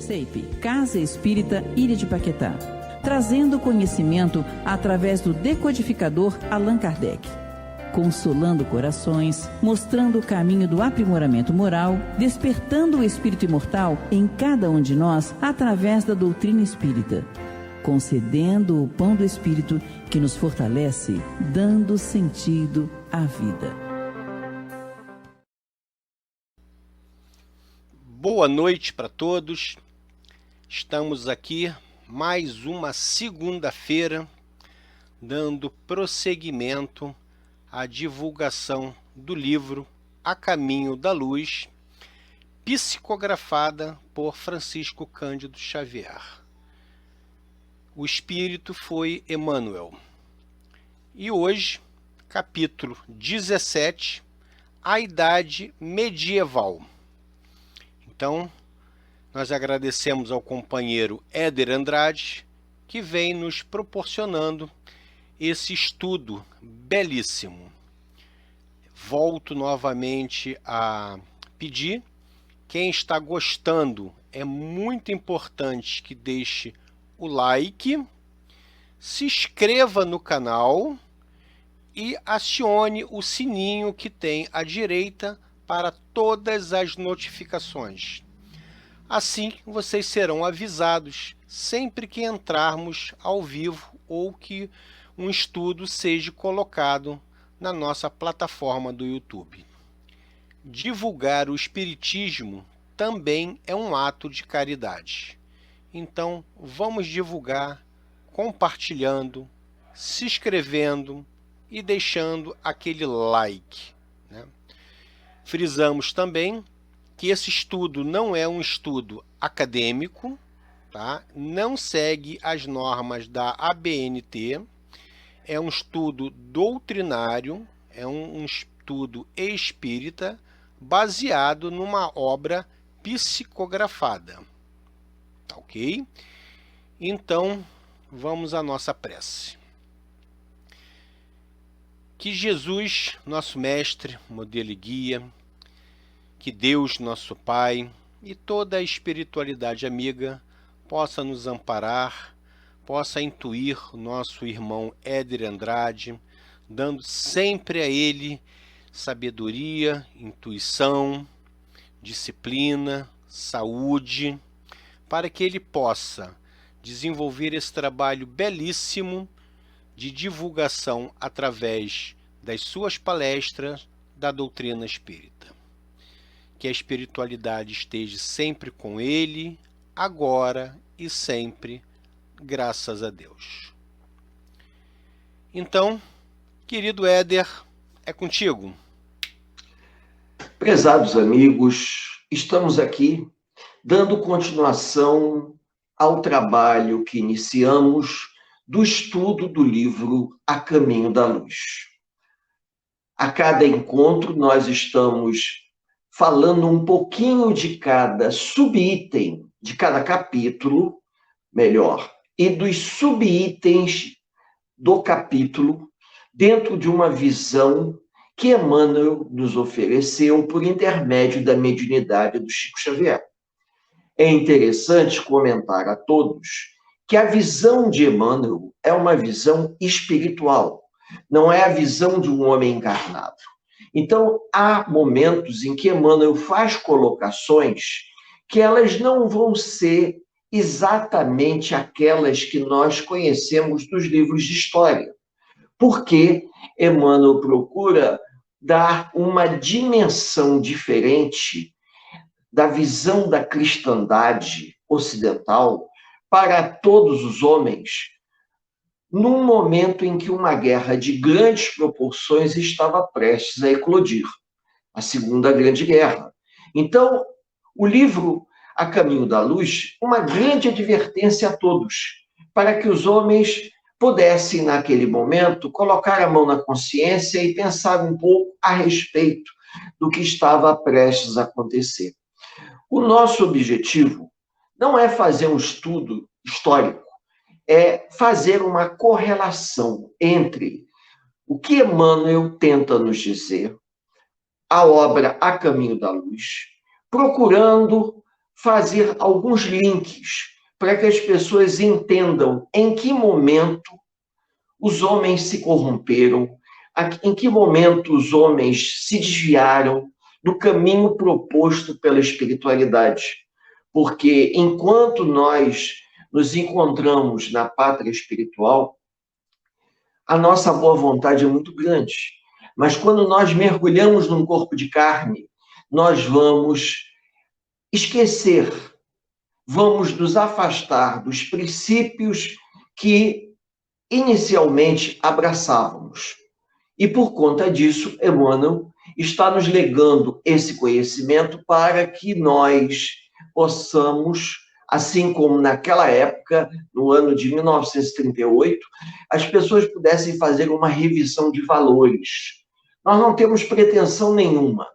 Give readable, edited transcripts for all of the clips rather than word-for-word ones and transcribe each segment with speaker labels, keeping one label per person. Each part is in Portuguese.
Speaker 1: CEIP, Casa Espírita Ilha de Paquetá, trazendo conhecimento através do decodificador Allan Kardec, consolando corações, mostrando o caminho do aprimoramento moral, despertando o espírito imortal em cada um de nós através da doutrina espírita, concedendo o pão do espírito que nos fortalece, dando sentido à vida.
Speaker 2: Boa noite para todos. Estamos aqui mais uma segunda-feira dando prosseguimento à divulgação do livro A Caminho da Luz, psicografada por Francisco Cândido Xavier. O espírito foi Emmanuel. E hoje, capítulo 17, a Idade Medieval. Então, nós agradecemos ao companheiro Éder Andrade, que vem nos proporcionando esse estudo belíssimo. Volto novamente a pedir, quem está gostando, é muito importante que deixe o like, se inscreva no canal e acione o sininho que tem à direita para todas as notificações. Assim, vocês serão avisados sempre que entrarmos ao vivo ou que um estudo seja colocado na nossa plataforma do YouTube. Divulgar o Espiritismo também é um ato de caridade. Então, vamos divulgar compartilhando, se inscrevendo e deixando aquele like, né? Frisamos também que esse estudo não é um estudo acadêmico, tá? Não segue as normas da ABNT, é um estudo doutrinário, é um estudo espírita baseado numa obra psicografada. Tá ok? Então, vamos à nossa prece. Que Jesus, nosso mestre, modelo e guia, que Deus, nosso Pai, e toda a espiritualidade amiga possa nos amparar, possa intuir o nosso irmão Éder Andrade, dando sempre a ele sabedoria, intuição, disciplina, saúde, para que ele possa desenvolver esse trabalho belíssimo de divulgação através das suas palestras da doutrina espírita. Que a espiritualidade esteja sempre com ele, agora e sempre, graças a Deus. Então, querido Éder, é contigo.
Speaker 3: Prezados amigos, estamos aqui dando continuação ao trabalho que iniciamos do estudo do livro A Caminho da Luz. A cada encontro, nós estamos falando um pouquinho de cada subitem, de cada capítulo, melhor, e dos subitens do capítulo, dentro de uma visão que Emmanuel nos ofereceu por intermédio da mediunidade do Chico Xavier. É interessante comentar a todos que a visão de Emmanuel é uma visão espiritual, não é a visão de um homem encarnado. Então, há momentos em que Emmanuel faz colocações que elas não vão ser exatamente aquelas que nós conhecemos dos livros de história, porque Emmanuel procura dar uma dimensão diferente da visão da cristandade ocidental para todos os homens, num momento em que uma guerra de grandes proporções estava prestes a eclodir, a Segunda Grande Guerra. Então, o livro A Caminho da Luz, uma grande advertência a todos, para que os homens pudessem, naquele momento, colocar a mão na consciência e pensar um pouco a respeito do que estava prestes a acontecer. O nosso objetivo não é fazer um estudo histórico, é fazer uma correlação entre o que Emmanuel tenta nos dizer, a obra A Caminho da Luz, procurando fazer alguns links para que as pessoas entendam em que momento os homens se corromperam, em que momento os homens se desviaram do caminho proposto pela espiritualidade. Porque enquanto nós nos encontramos na pátria espiritual, a nossa boa vontade é muito grande. Mas quando nós mergulhamos num corpo de carne, nós vamos esquecer, vamos nos afastar dos princípios que inicialmente abraçávamos. E por conta disso, Emmanuel está nos legando esse conhecimento para que nós possamos, assim como naquela época, no ano de 1938, as pessoas pudessem fazer uma revisão de valores. Nós não temos pretensão nenhuma,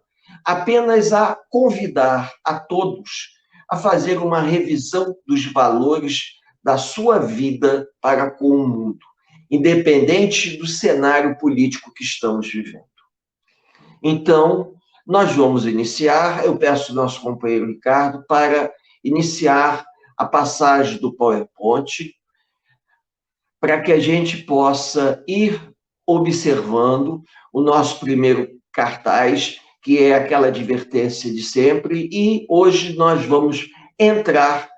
Speaker 3: apenas a convidar a todos a fazer uma revisão dos valores da sua vida para com o mundo, independente do cenário político que estamos vivendo. Então, nós vamos iniciar, eu peço ao nosso companheiro Ricardo para iniciar a passagem do PowerPoint, para que a gente possa ir observando o nosso primeiro cartaz, que é aquela advertência de sempre, e hoje nós vamos entrar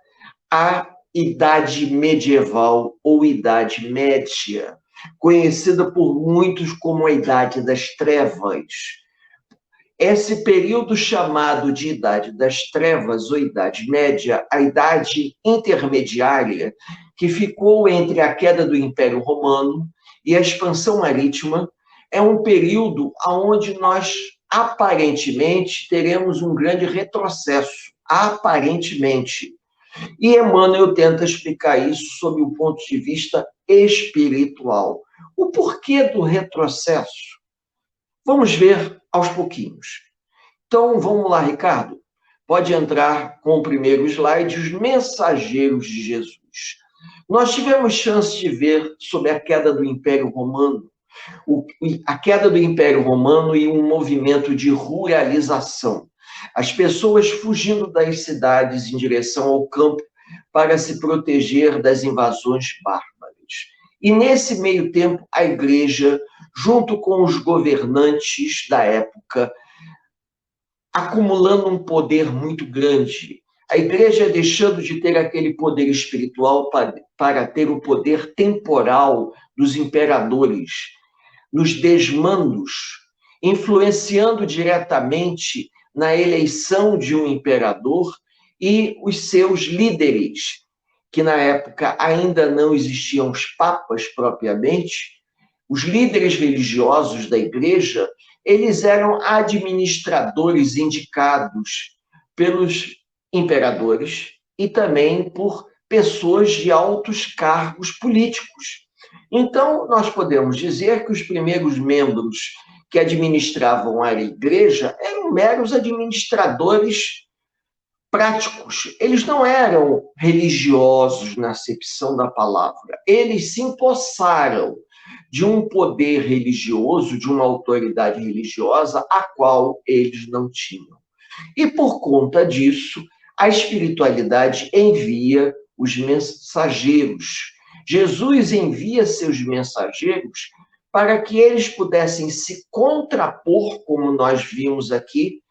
Speaker 3: à Idade Medieval ou Idade Média, conhecida por muitos como a Idade das Trevas. Esse período chamado de Idade das Trevas ou Idade Média, a Idade Intermediária, que ficou entre a queda do Império Romano e a expansão marítima, é um período onde nós, aparentemente, teremos um grande retrocesso, aparentemente. E Emmanuel tenta explicar isso sob o ponto de vista espiritual. O porquê do retrocesso? Vamos ver aos pouquinhos. Então, vamos lá, Ricardo. Pode entrar com o primeiro slide, os mensageiros de Jesus. Nós tivemos chance de ver sobre a queda do Império Romano, a queda do Império Romano e um movimento de ruralização. As pessoas fugindo das cidades em direção ao campo para se proteger das invasões bárbaras. E nesse meio tempo, a Igreja, junto com os governantes da época, acumulando um poder muito grande. A Igreja deixando de ter aquele poder espiritual para ter o poder temporal dos imperadores, nos desmandos, influenciando diretamente na eleição de um imperador e os seus líderes, que na época ainda não existiam os papas propriamente, os líderes religiosos da Igreja, eles eram administradores indicados pelos imperadores e também por pessoas de altos cargos políticos. Então, nós podemos dizer que os primeiros membros que administravam a Igreja eram meros administradores práticos. Eles não eram religiosos na acepção da palavra. Eles se empossaram de um poder religioso, de uma autoridade religiosa, a qual eles não tinham. E por conta disso, a espiritualidade envia os mensageiros. Jesus envia seus mensageiros para que eles pudessem se contrapor, como nós vimos aqui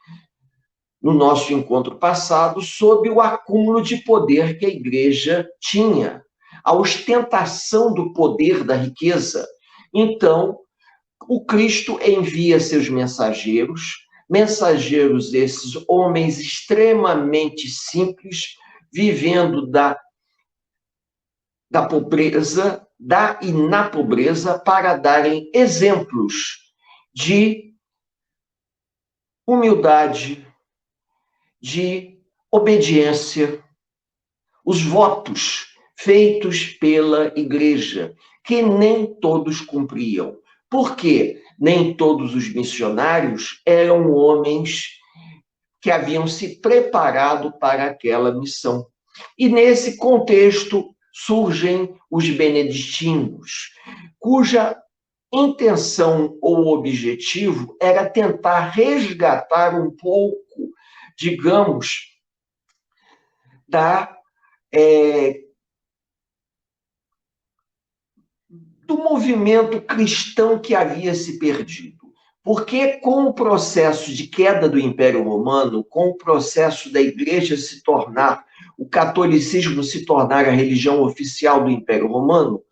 Speaker 3: no nosso encontro passado, sob o acúmulo de poder que a Igreja tinha, a ostentação do poder da riqueza. Então, o Cristo envia seus mensageiros esses homens extremamente simples, vivendo da pobreza, e na pobreza, para darem exemplos de humildade, de obediência, os votos feitos pela Igreja, que nem todos cumpriam. Por quê? Nem todos os missionários eram homens que haviam se preparado para aquela missão. E nesse contexto surgem os beneditinos, cuja intenção ou objetivo era tentar resgatar um pouco, digamos, do movimento cristão que havia se perdido. Porque com o processo de queda do Império Romano, com o processo da Igreja se tornar, o catolicismo se tornar a religião oficial do Império Romano,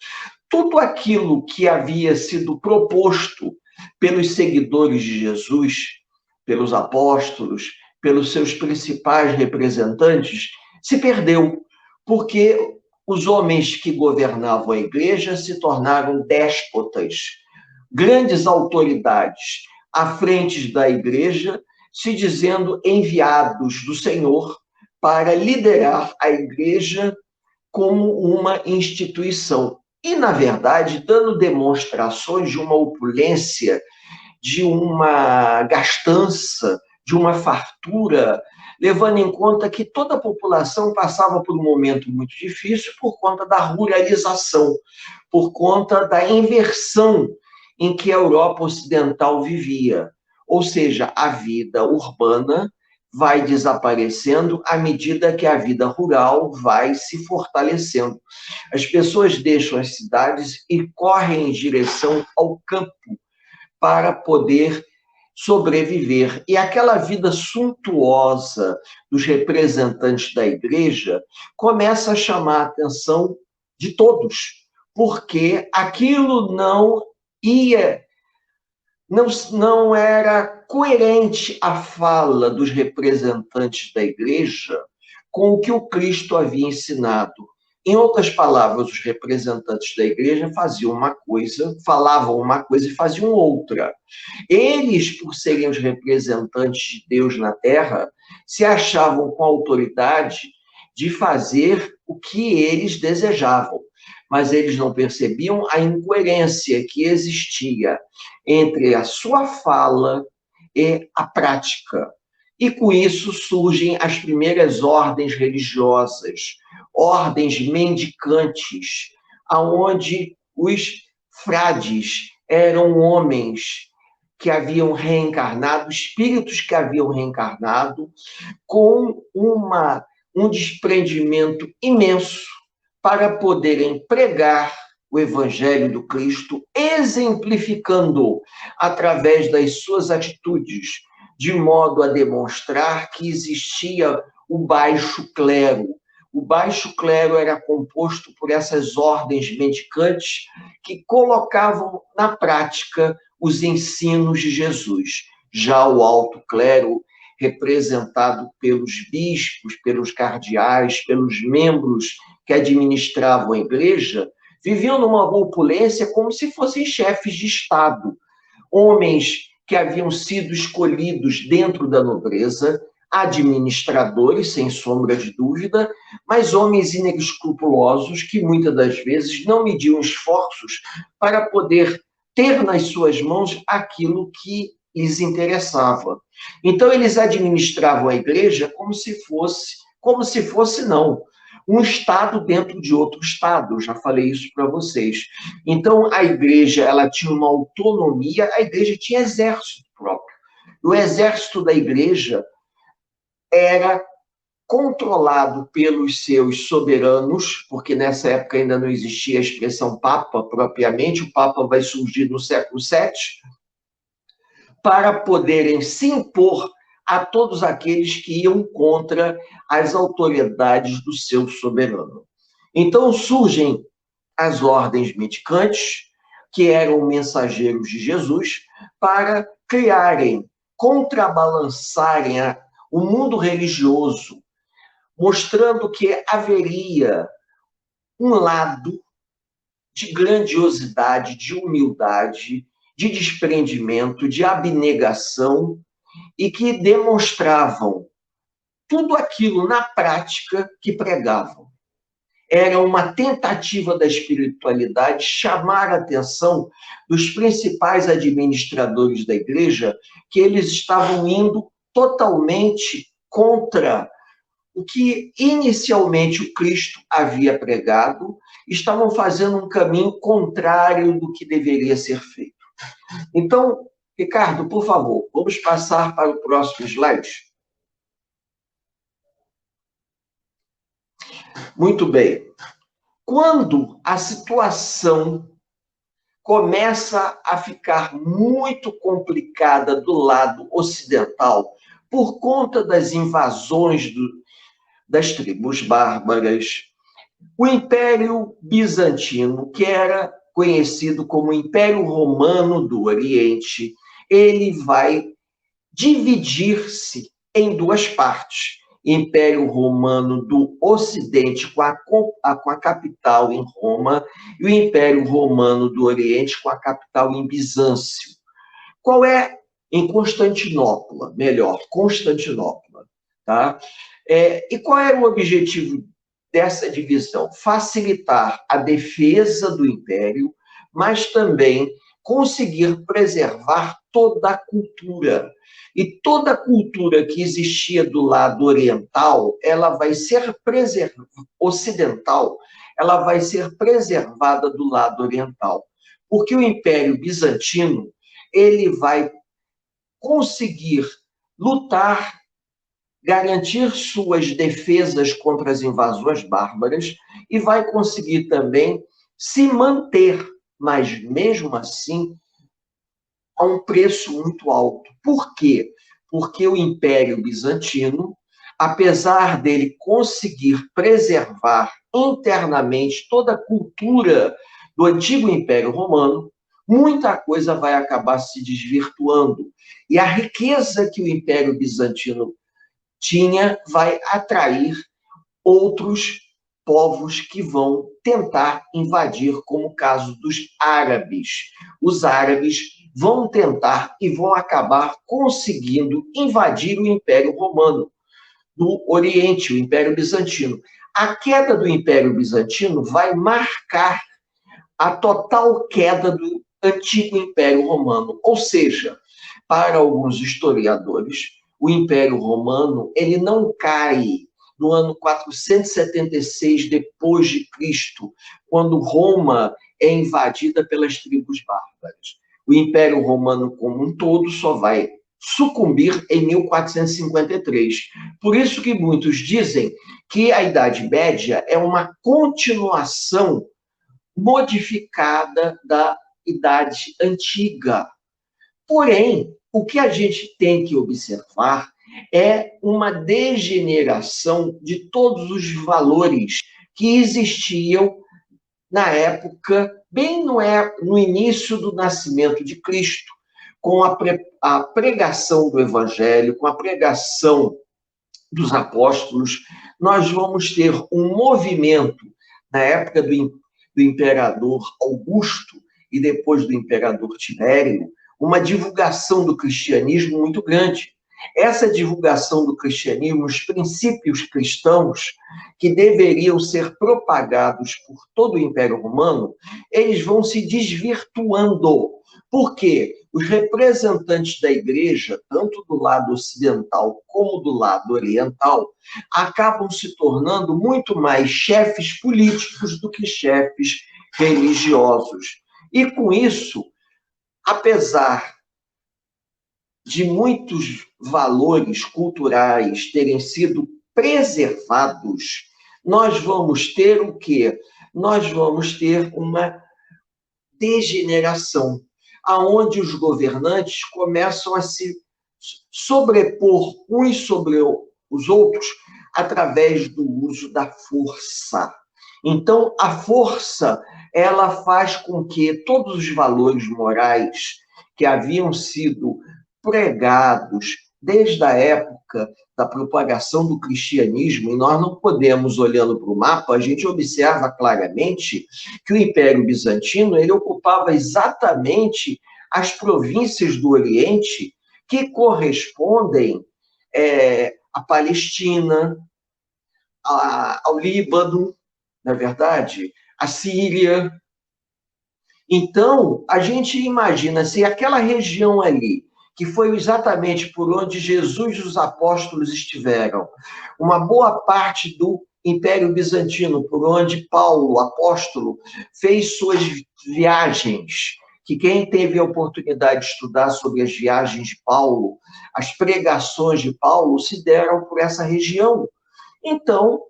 Speaker 3: tudo aquilo que havia sido proposto pelos seguidores de Jesus, pelos apóstolos, pelos seus principais representantes, se perdeu, porque os homens que governavam a igreja se tornaram déspotas, grandes autoridades à frente da igreja, se dizendo enviados do Senhor para liderar a igreja como uma instituição. E, na verdade, dando demonstrações de uma opulência, de uma gastança, de uma fartura, levando em conta que toda a população passava por um momento muito difícil por conta da ruralização, por conta da inversão em que a Europa Ocidental vivia. Ou seja, a vida urbana vai desaparecendo à medida que a vida rural vai se fortalecendo. As pessoas deixam as cidades e correm em direção ao campo para poder sobreviver. E aquela vida suntuosa dos representantes da igreja começa a chamar a atenção de todos, porque aquilo não era coerente a fala dos representantes da igreja com o que o Cristo havia ensinado. Em outras palavras, os representantes da igreja faziam uma coisa, falavam uma coisa e faziam outra. Eles, por serem os representantes de Deus na terra, se achavam com autoridade de fazer o que eles desejavam, mas eles não percebiam a incoerência que existia entre a sua fala e a prática. E com isso surgem as primeiras ordens religiosas, ordens mendicantes, aonde os frades eram homens que haviam reencarnado, espíritos que haviam reencarnado, com um desprendimento imenso para poderem pregar o Evangelho do Cristo, exemplificando através das suas atitudes, de modo a demonstrar que existia o baixo clero. O baixo clero era composto por essas ordens mendicantes que colocavam na prática os ensinos de Jesus. Já o alto clero, representado pelos bispos, pelos cardeais, pelos membros que administravam a igreja, viviam numa opulência como se fossem chefes de Estado, homens que haviam sido escolhidos dentro da nobreza, administradores, sem sombra de dúvida, mas homens inescrupulosos que muitas das vezes não mediam esforços para poder ter nas suas mãos aquilo que lhes interessava. Então, eles administravam a igreja como se fosse não, um Estado dentro de outro Estado. Eu já falei isso para vocês. Então, a igreja ela tinha uma autonomia, a igreja tinha exército próprio. O exército da igreja era controlado pelos seus soberanos, porque nessa época ainda não existia a expressão Papa propriamente, o Papa vai surgir no século VII, para poderem se impor a todos aqueles que iam contra as autoridades do seu soberano. Então surgem as ordens mendicantes, que eram mensageiros de Jesus, para criarem, contrabalançarem o mundo religioso, mostrando que haveria um lado de grandiosidade, de humildade, de desprendimento, de abnegação, e que demonstravam tudo aquilo na prática que pregavam. Era uma tentativa da espiritualidade chamar a atenção dos principais administradores da igreja, que eles estavam indo totalmente contra o que inicialmente o Cristo havia pregado, estavam fazendo um caminho contrário do que deveria ser feito. Então, Ricardo, por favor, vamos passar para o próximo slide. Muito bem. Quando a situação começa a ficar muito complicada do lado ocidental, por conta das invasões das tribos bárbaras, o Império Bizantino, que era conhecido como Império Romano do Oriente, ele vai dividir-se em duas partes. Império Romano do Ocidente, com a capital em Roma, e o Império Romano do Oriente, com a capital em Bizâncio. Qual é? Em Constantinopla, melhor, Constantinopla. Tá? E qual era o objetivo dessa divisão? Facilitar a defesa do Império, mas também conseguir preservar toda a cultura. E toda a cultura que existia do lado oriental, ela vai ser ocidental, ela vai ser preservada do lado oriental. Porque o Império Bizantino, ele vai conseguir lutar, garantir suas defesas contra as invasões bárbaras e vai conseguir também se manter, mas mesmo assim a um preço muito alto. Por quê? Porque o Império Bizantino, apesar dele conseguir preservar internamente toda a cultura do antigo Império Romano, muita coisa vai acabar se desvirtuando. E a riqueza que o Império Bizantino tinha vai atrair outros povos que vão tentar invadir, como o caso dos árabes. Os árabes vão tentar e vão acabar conseguindo invadir o Império Romano do Oriente, o Império Bizantino. A queda do Império Bizantino vai marcar a total queda do antigo Império Romano. Ou seja, para alguns historiadores, o Império Romano ele não cai no ano 476 depois de Cristo, quando Roma é invadida pelas tribos bárbaras. O Império Romano como um todo só vai sucumbir em 1453. Por isso que muitos dizem que a Idade Média é uma continuação modificada da Idade Antiga. Porém, o que a gente tem que observar é uma degeneração de todos os valores que existiam na época, bem no início do nascimento de Cristo, com a pregação do Evangelho, com a pregação dos apóstolos, nós vamos ter um movimento, na época do imperador Augusto e depois do imperador Tibério, uma divulgação do cristianismo muito grande. Essa divulgação do cristianismo, os princípios cristãos que deveriam ser propagados por todo o Império Romano, eles vão se desvirtuando. Por quê? Os representantes da igreja, tanto do lado ocidental como do lado oriental, acabam se tornando muito mais chefes políticos do que chefes religiosos. E com isso, apesar de muitos valores culturais terem sido preservados, nós vamos ter o quê? Nós vamos ter uma degeneração, aonde os governantes começam a se sobrepor uns sobre os outros através do uso da força. Então, a força, ela faz com que todos os valores morais que haviam sido pregados desde a época da propagação do cristianismo, e nós não podemos, olhando para o mapa, a gente observa claramente que o Império Bizantino ele ocupava exatamente as províncias do Oriente que correspondem à Palestina, ao Líbano, na verdade, à Síria. Então, a gente imagina se aquela região ali, que foi exatamente por onde Jesus e os apóstolos estiveram, uma boa parte do Império Bizantino, por onde Paulo, apóstolo, fez suas viagens, que quem teve a oportunidade de estudar sobre as viagens de Paulo, as pregações de Paulo, se deram por essa região. Então,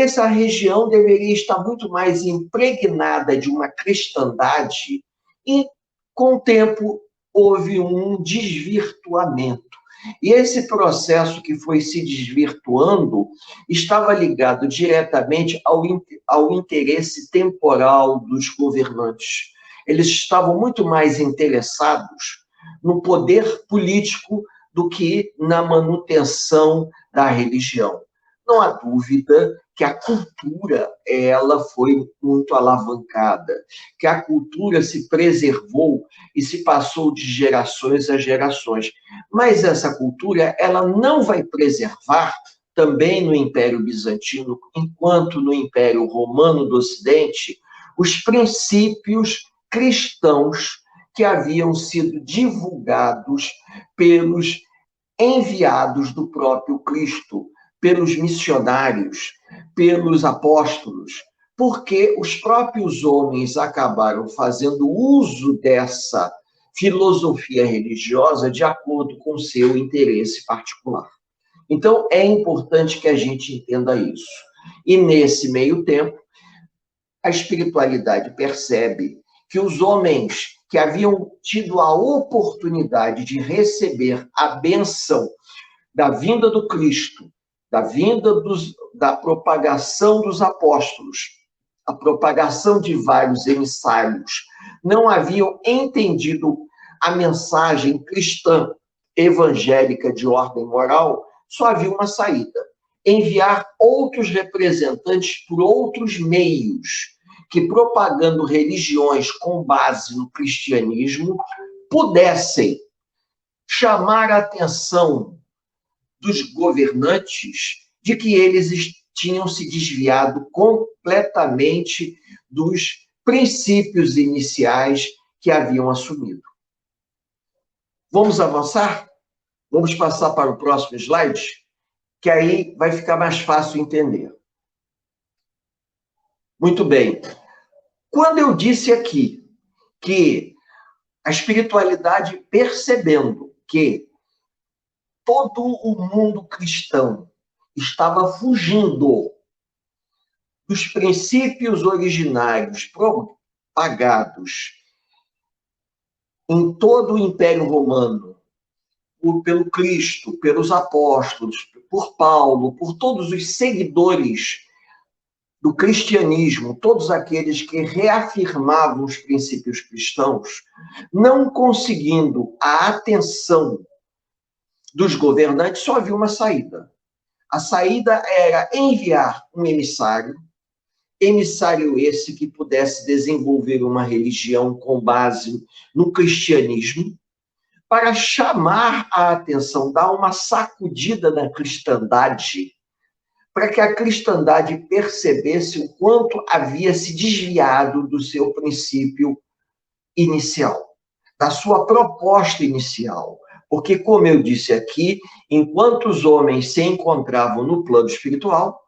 Speaker 3: essa região deveria estar muito mais impregnada de uma cristandade e, com o tempo, houve um desvirtuamento. E esse processo que foi se desvirtuando estava ligado diretamente ao interesse temporal dos governantes. Eles estavam muito mais interessados no poder político do que na manutenção da religião. Não há dúvida que a cultura ela foi muito alavancada, que a cultura se preservou e se passou de gerações a gerações. Mas essa cultura ela não vai preservar também no Império Bizantino, enquanto no Império Romano do Ocidente, os princípios cristãos que haviam sido divulgados pelos enviados do próprio Cristo, pelos missionários, pelos apóstolos, porque os próprios homens acabaram fazendo uso dessa filosofia religiosa de acordo com seu interesse particular. Então, é importante que a gente entenda isso. E, nesse meio tempo, a espiritualidade percebe que os homens que haviam tido a oportunidade de receber a bênção da vinda do Cristo, da vinda da propagação dos apóstolos, a propagação de vários emissários, não haviam entendido a mensagem cristã evangélica de ordem moral, só havia uma saída: enviar outros representantes por outros meios, que propagando religiões com base no cristianismo, pudessem chamar a atenção dos governantes de que eles tinham se desviado completamente dos princípios iniciais que haviam assumido. Vamos avançar? Vamos passar para o próximo slide, que aí vai ficar mais fácil entender. Muito bem. Quando eu disse aqui que a espiritualidade, percebendo que todo o mundo cristão estava fugindo dos princípios originários propagados em todo o Império Romano, pelo Cristo, pelos apóstolos, por Paulo, por todos os seguidores do cristianismo, todos aqueles que reafirmavam os princípios cristãos, não conseguindo a atenção dos governantes, só havia uma saída. A saída era enviar um emissário esse que pudesse desenvolver uma religião com base no cristianismo, para chamar a atenção, dar uma sacudida na cristandade, para que a cristandade percebesse o quanto havia se desviado do seu princípio inicial, da sua proposta inicial. Porque, como eu disse aqui, enquanto os homens se encontravam no plano espiritual,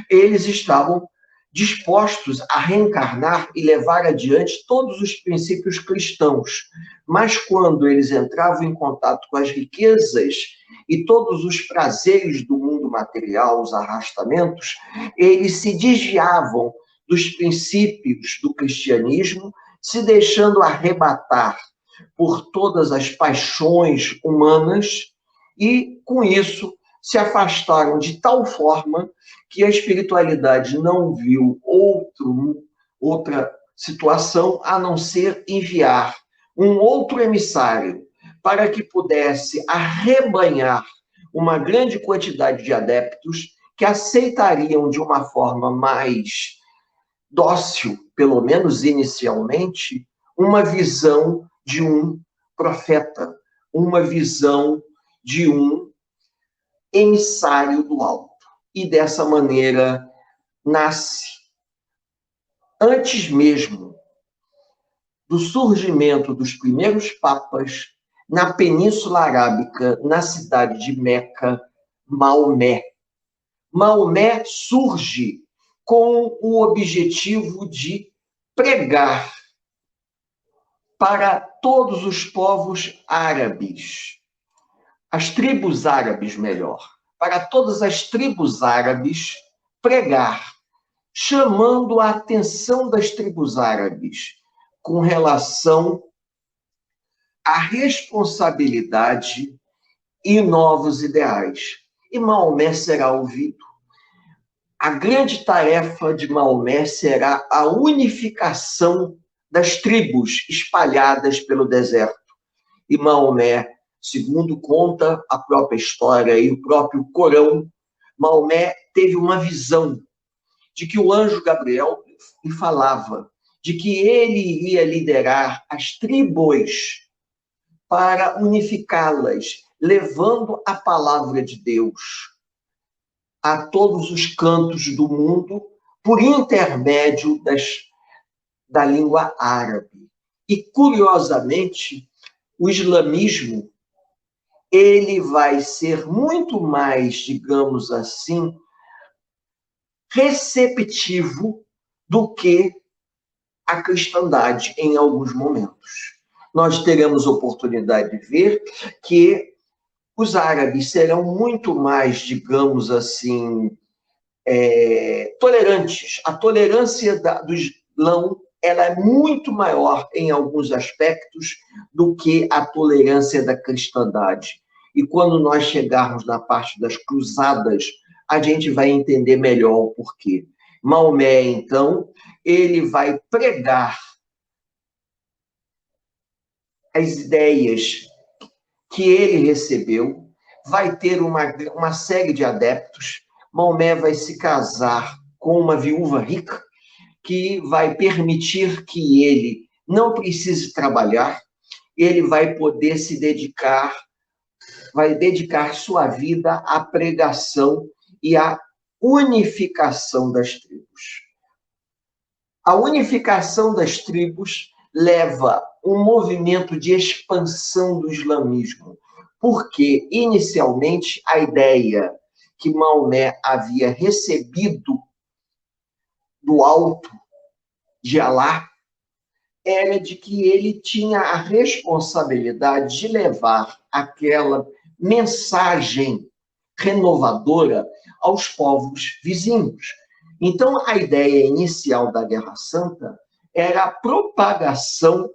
Speaker 3: eles estavam dispostos a reencarnar e levar adiante todos os princípios cristãos. Mas quando eles entravam em contato com as riquezas e todos os prazeres do mundo material, os arrastamentos, eles se desviavam dos princípios do cristianismo, se deixando arrebatar por todas as paixões humanas e, com isso, se afastaram de tal forma que a espiritualidade não viu outra situação a não ser enviar um outro emissário para que pudesse arrebanhar uma grande quantidade de adeptos que aceitariam de uma forma mais dócil, pelo menos inicialmente, uma visão de um profeta, uma visão de um emissário do alto. E dessa maneira nasce, antes mesmo do surgimento dos primeiros papas, na Península Arábica, na cidade de Meca, Maomé. Maomé surge com o objetivo de pregar para todos os povos árabes, as tribos árabes, melhor, para todas as tribos árabes, pregar chamando a atenção das tribos árabes com relação à responsabilidade e novos ideais. E Maomé será ouvido. A grande tarefa de Maomé será a unificação das tribos espalhadas pelo deserto. E Maomé, segundo conta a própria história e o próprio Corão, Maomé teve uma visão de que o anjo Gabriel lhe falava, de que ele iria liderar as tribos para unificá-las, levando a palavra de Deus a todos os cantos do mundo por intermédio da língua árabe. E, curiosamente, o islamismo ele vai ser muito mais, digamos assim, receptivo do que a cristandade em alguns momentos. Nós teremos oportunidade de ver que os árabes serão muito mais, digamos assim, tolerantes. A tolerância do Islão ela é muito maior em alguns aspectos do que a tolerância da cristandade. E quando nós chegarmos na parte das cruzadas, a gente vai entender melhor o porquê. Maomé, então, ele vai pregar as ideias que ele recebeu, vai ter uma série de adeptos. Maomé vai se casar com uma viúva rica, que vai permitir que ele não precise trabalhar, ele vai poder se dedicar, vai dedicar sua vida à pregação e à unificação das tribos. A unificação das tribos leva um movimento de expansão do islamismo, porque, inicialmente, a ideia que Maomé havia recebido do alto de Alá era de que ele tinha a responsabilidade de levar aquela mensagem renovadora aos povos vizinhos. Então, a ideia inicial da Guerra Santa era a propagação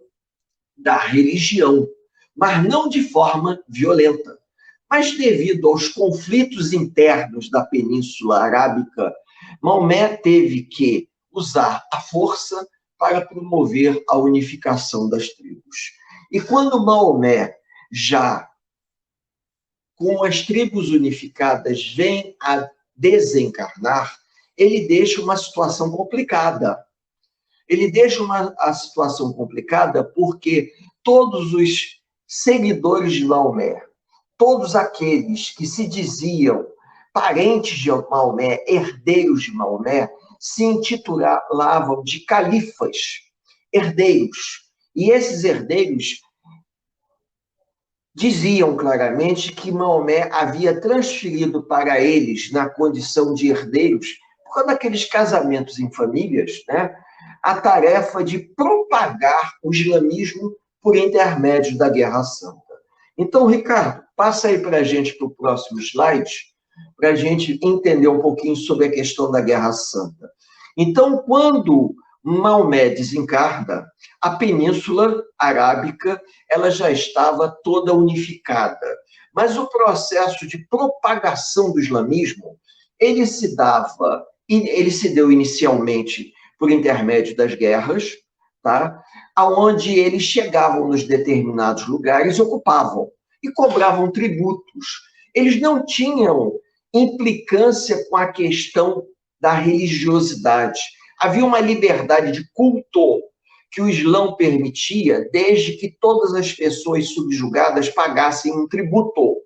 Speaker 3: da religião, mas não de forma violenta. Mas devido aos conflitos internos da Península Arábica, Maomé teve que usar a força para promover a unificação das tribos. E quando Maomé, já com as tribos unificadas, vem a desencarnar, ele deixa uma situação complicada. Ele deixa a situação complicada porque todos os seguidores de Maomé, todos aqueles que se diziam parentes de Maomé, herdeiros de Maomé, se intitulavam de califas, herdeiros. E esses herdeiros diziam claramente que Maomé havia transferido para eles, na condição de herdeiros, por causa daqueles casamentos em famílias, né, a tarefa de propagar o islamismo por intermédio da Guerra Santa. Então, Ricardo, passa aí para a gente para o próximo slide, para a gente entender um pouquinho sobre a questão da Guerra Santa. Então, quando Maomé desencarna, a Península Arábica ela já estava toda unificada. Mas o processo de propagação do islamismo, ele se deu inicialmente por intermédio das guerras, tá? Onde eles chegavam nos determinados lugares, ocupavam e cobravam tributos. Eles não tinham implicância com a questão da religiosidade. Havia uma liberdade de culto que o Islão permitia, desde que todas as pessoas subjugadas pagassem um tributo,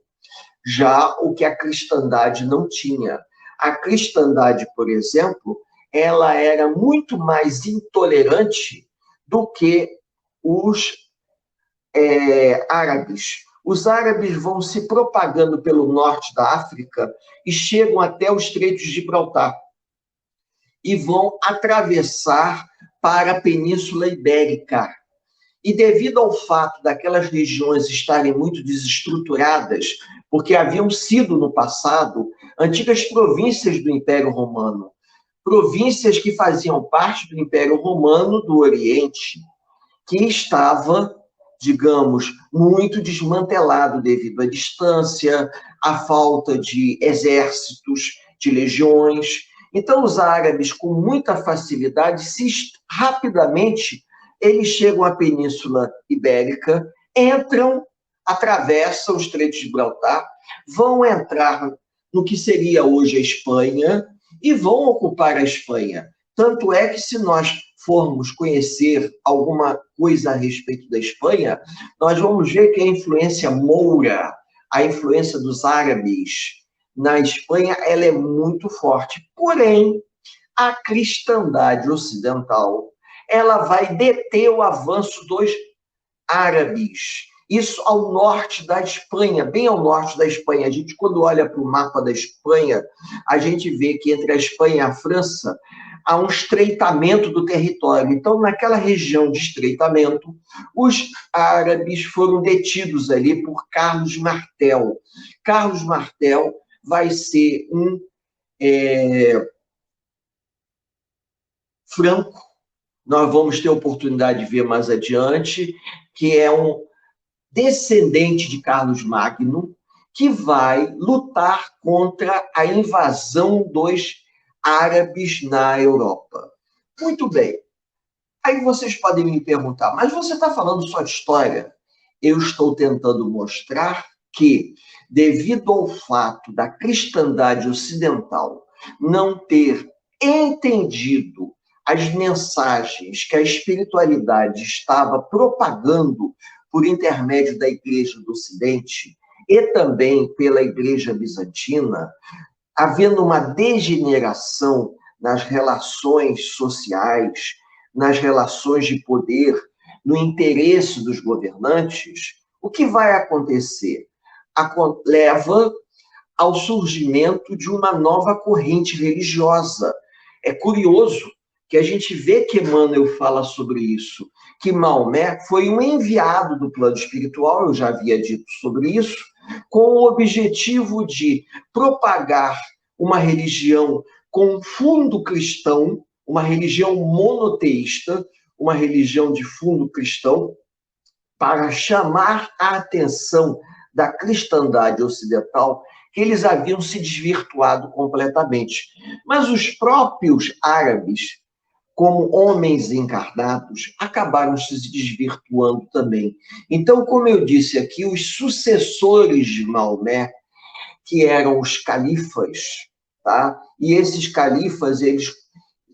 Speaker 3: já o que a cristandade não tinha. A cristandade, por exemplo, ela era muito mais intolerante do que os árabes. Os árabes vão se propagando pelo norte da África e chegam até o Estreito de Gibraltar e vão atravessar para a Península Ibérica. E devido ao fato daquelas regiões estarem muito desestruturadas, porque haviam sido no passado antigas províncias do Império Romano, províncias que faziam parte do Império Romano do Oriente, que estava, digamos, muito desmantelado devido à distância, à falta de exércitos, de legiões. Então, os árabes, com muita facilidade, rapidamente, eles chegam à Península Ibérica, entram, atravessam o Estreito de Gibraltar, vão entrar no que seria hoje a Espanha e vão ocupar a Espanha. Tanto é que, se nós formos conhecer alguma coisa a respeito da Espanha, nós vamos ver que a influência moura, a influência dos árabes na Espanha, ela é muito forte. Porém, a cristandade ocidental, ela vai deter o avanço dos árabes. Isso ao norte da Espanha, bem ao norte da Espanha. A gente, quando olha para o mapa da Espanha, a gente vê que entre a Espanha e a França há um estreitamento do território. Então, naquela região de estreitamento, os árabes foram detidos ali por Carlos Martel. Carlos Martel vai ser um franco, nós vamos ter a oportunidade de ver mais adiante, que é um descendente de Carlos Magno, que vai lutar contra a invasão dos árabes na Europa. Muito bem. Aí vocês podem me perguntar, mas você está falando só de história? Eu estou tentando mostrar que, devido ao fato da cristandade ocidental não ter entendido as mensagens que a espiritualidade estava propagando por intermédio da Igreja do Ocidente e também pela Igreja Bizantina, havendo uma degeneração nas relações sociais, nas relações de poder, no interesse dos governantes, o que vai acontecer? Leva ao surgimento de uma nova corrente religiosa. É curioso que a gente vê que Emmanuel fala sobre isso, que Maomé foi um enviado do plano espiritual, eu já havia dito sobre isso, com o objetivo de propagar uma religião com fundo cristão, uma religião monoteísta, uma religião de fundo cristão, para chamar a atenção da cristandade ocidental, que eles haviam se desvirtuado completamente. Mas os próprios árabes, como homens encarnados, acabaram se desvirtuando também. Então, como eu disse aqui, os sucessores de Maomé, que eram os califas, tá? E esses califas, eles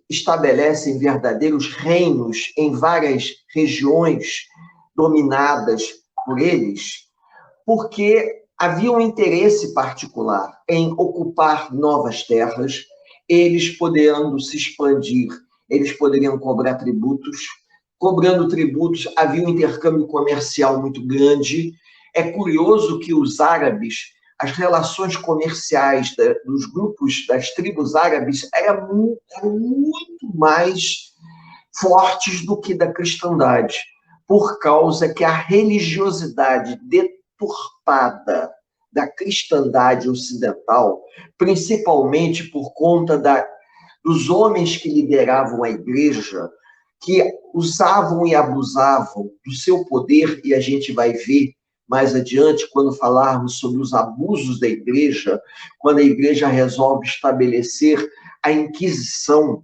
Speaker 3: estabelecem verdadeiros reinos em várias regiões dominadas por eles, porque havia um interesse particular em ocupar novas terras, eles podendo se expandir, eles poderiam cobrar tributos. Cobrando tributos, havia um intercâmbio comercial muito grande. É curioso que os árabes, as relações comerciais dos grupos, das tribos árabes, eram muito mais fortes do que da cristandade, por causa que a religiosidade deturpada da cristandade ocidental, principalmente por conta dos homens que lideravam a igreja, que usavam e abusavam do seu poder, e a gente vai ver mais adiante, quando falarmos sobre os abusos da igreja, quando a igreja resolve estabelecer a Inquisição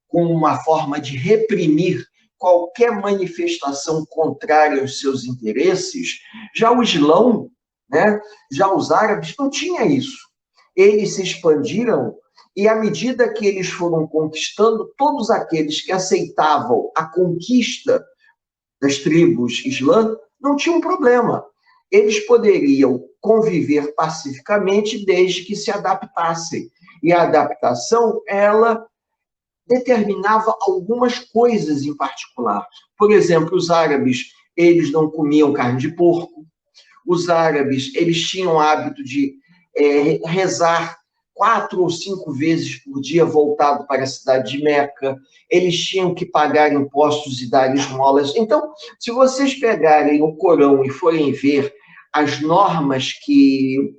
Speaker 3: como uma forma de reprimir qualquer manifestação contrária aos seus interesses. Já o Islão, né, já os árabes, não tinha isso. Eles se expandiram e, à medida que eles foram conquistando, todos aqueles que aceitavam a conquista das tribos islãs não tinham problema. Eles poderiam conviver pacificamente desde que se adaptassem. E a adaptação, ela determinava algumas coisas em particular. Por exemplo, os árabes, eles não comiam carne de porco. Os árabes, eles tinham o hábito de rezar 4 ou 5 vezes por dia voltado para a cidade de Meca. Eles tinham que pagar impostos e dar esmolas. Então, se vocês pegarem o Corão e forem ver as normas que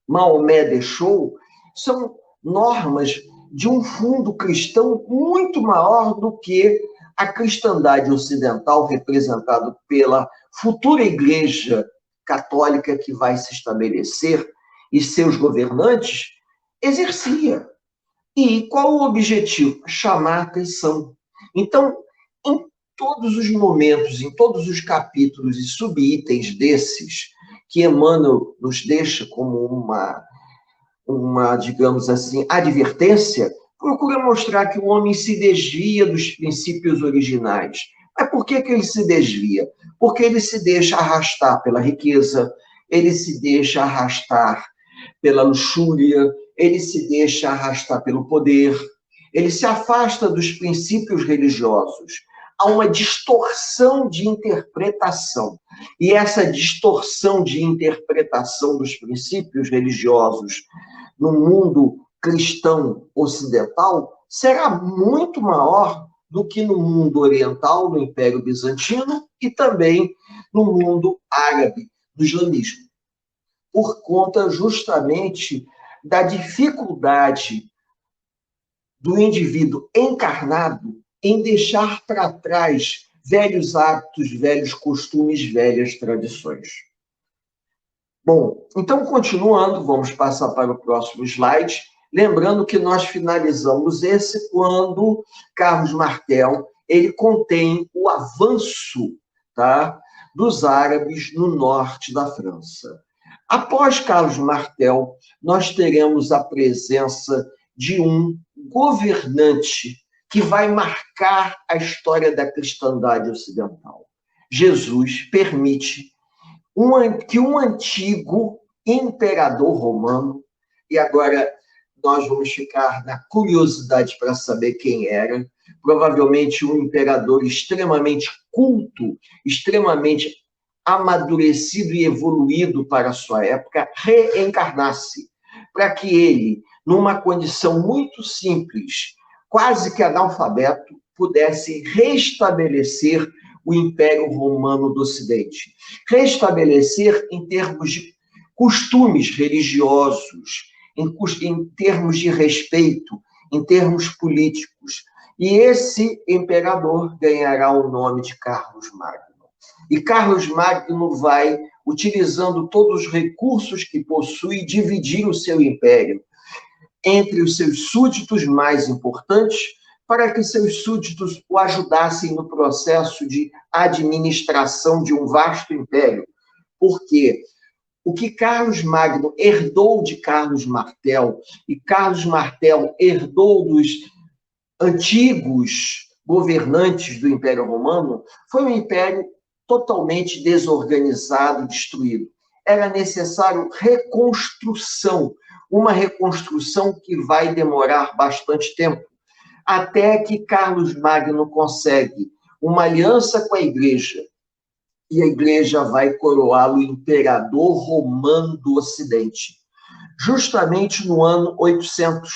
Speaker 3: Maomé deixou, são normas de um fundo cristão muito maior do que a cristandade ocidental, representada pela futura Igreja Católica que vai se estabelecer e seus governantes, exercia. E qual o objetivo? Chamar a atenção. Então, em todos os momentos, em todos os capítulos e subitens desses, que Emmanuel nos deixa como uma, digamos assim, advertência, procura mostrar que o homem se desvia dos princípios originais. Mas por que ele se desvia? Porque ele se deixa arrastar pela riqueza, ele se deixa arrastar pela luxúria, ele se deixa arrastar pelo poder, ele se afasta dos princípios religiosos. Há uma distorção de interpretação. E essa distorção de interpretação dos princípios religiosos no mundo cristão ocidental será muito maior do que no mundo oriental, no Império Bizantino, e também no mundo árabe, do islamismo, por conta justamente da dificuldade do indivíduo encarnado em deixar para trás velhos hábitos, velhos costumes, velhas tradições. Bom, então, continuando, vamos passar para o próximo slide, lembrando que nós finalizamos esse quando Carlos Martel ele contém o avanço, tá, dos árabes no norte da França. Após Carlos Martel, nós teremos a presença de um governante que vai marcar a história da cristandade ocidental. Jesus permite que um antigo imperador romano, e agora nós vamos ficar na curiosidade para saber quem era, provavelmente um imperador extremamente culto, extremamente amadurecido e evoluído para a sua época, reencarnasse, para que ele, numa condição muito simples, quase que analfabeto, pudesse restabelecer o Império Romano do Ocidente. Restabelecer em termos de costumes religiosos, em termos de respeito, em termos políticos. E esse imperador ganhará o nome de Carlos Magno. E Carlos Magno vai, utilizando todos os recursos que possui, dividir o seu império entre os seus súditos mais importantes, para que seus súditos o ajudassem no processo de administração de um vasto império. Porque o que Carlos Magno herdou de Carlos Martel, e Carlos Martel herdou dos antigos governantes do Império Romano, foi um império totalmente desorganizado, destruído. Era necessário reconstrução, uma reconstrução que vai demorar bastante tempo, até que Carlos Magno consegue uma aliança com a Igreja, e a Igreja vai coroá-lo imperador romano do Ocidente, justamente no ano 800,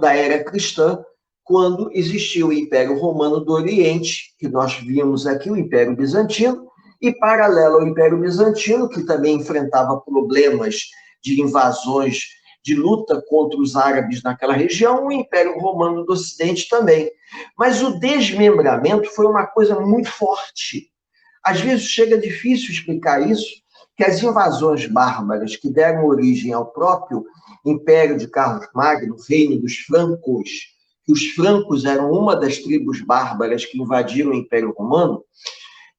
Speaker 3: da era cristã, quando existiu o Império Romano do Oriente, que nós vimos aqui, o Império Bizantino, e paralelo ao Império Bizantino, que também enfrentava problemas de invasões, de luta contra os árabes naquela região, o Império Romano do Ocidente também. Mas o desmembramento foi uma coisa muito forte. Às vezes chega difícil explicar isso, que as invasões bárbaras que deram origem ao próprio Império de Carlos Magno, Reino dos Francos, que os francos eram uma das tribos bárbaras que invadiram o Império Romano,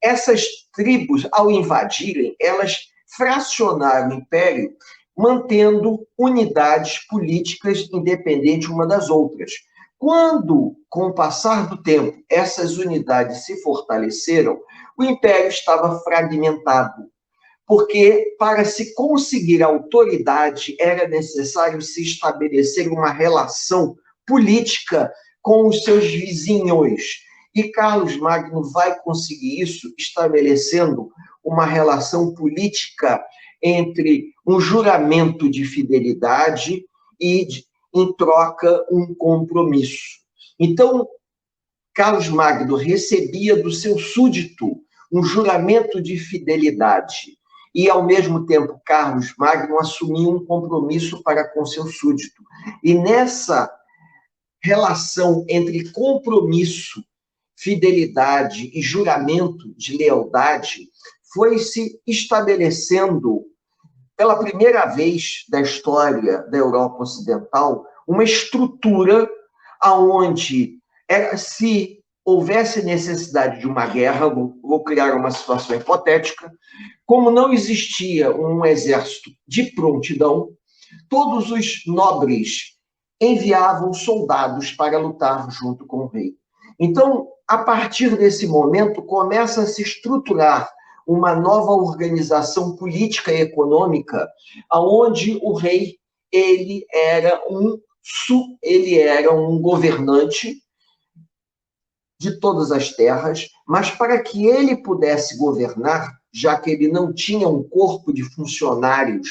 Speaker 3: essas tribos, ao invadirem, elas fracionaram o Império, mantendo unidades políticas independentes uma das outras. Quando, com o passar do tempo, essas unidades se fortaleceram, o Império estava fragmentado, porque para se conseguir autoridade era necessário se estabelecer uma relação política com os seus vizinhos. E Carlos Magno vai conseguir isso estabelecendo uma relação política entre um juramento de fidelidade e, em troca, um compromisso. Então, Carlos Magno recebia do seu súdito um juramento de fidelidade e, ao mesmo tempo, Carlos Magno assumia um compromisso para com seu súdito. E nessa relação entre compromisso, fidelidade e juramento de lealdade foi se estabelecendo, pela primeira vez da história da Europa Ocidental, uma estrutura onde, se houvesse necessidade de uma guerra, vou criar uma situação hipotética, como não existia um exército de prontidão, todos os nobres enviavam soldados para lutar junto com o rei. Então, a partir desse momento, começa a se estruturar uma nova organização política e econômica, onde o rei ele era um governante de todas as terras, mas para que ele pudesse governar, já que ele não tinha um corpo de funcionários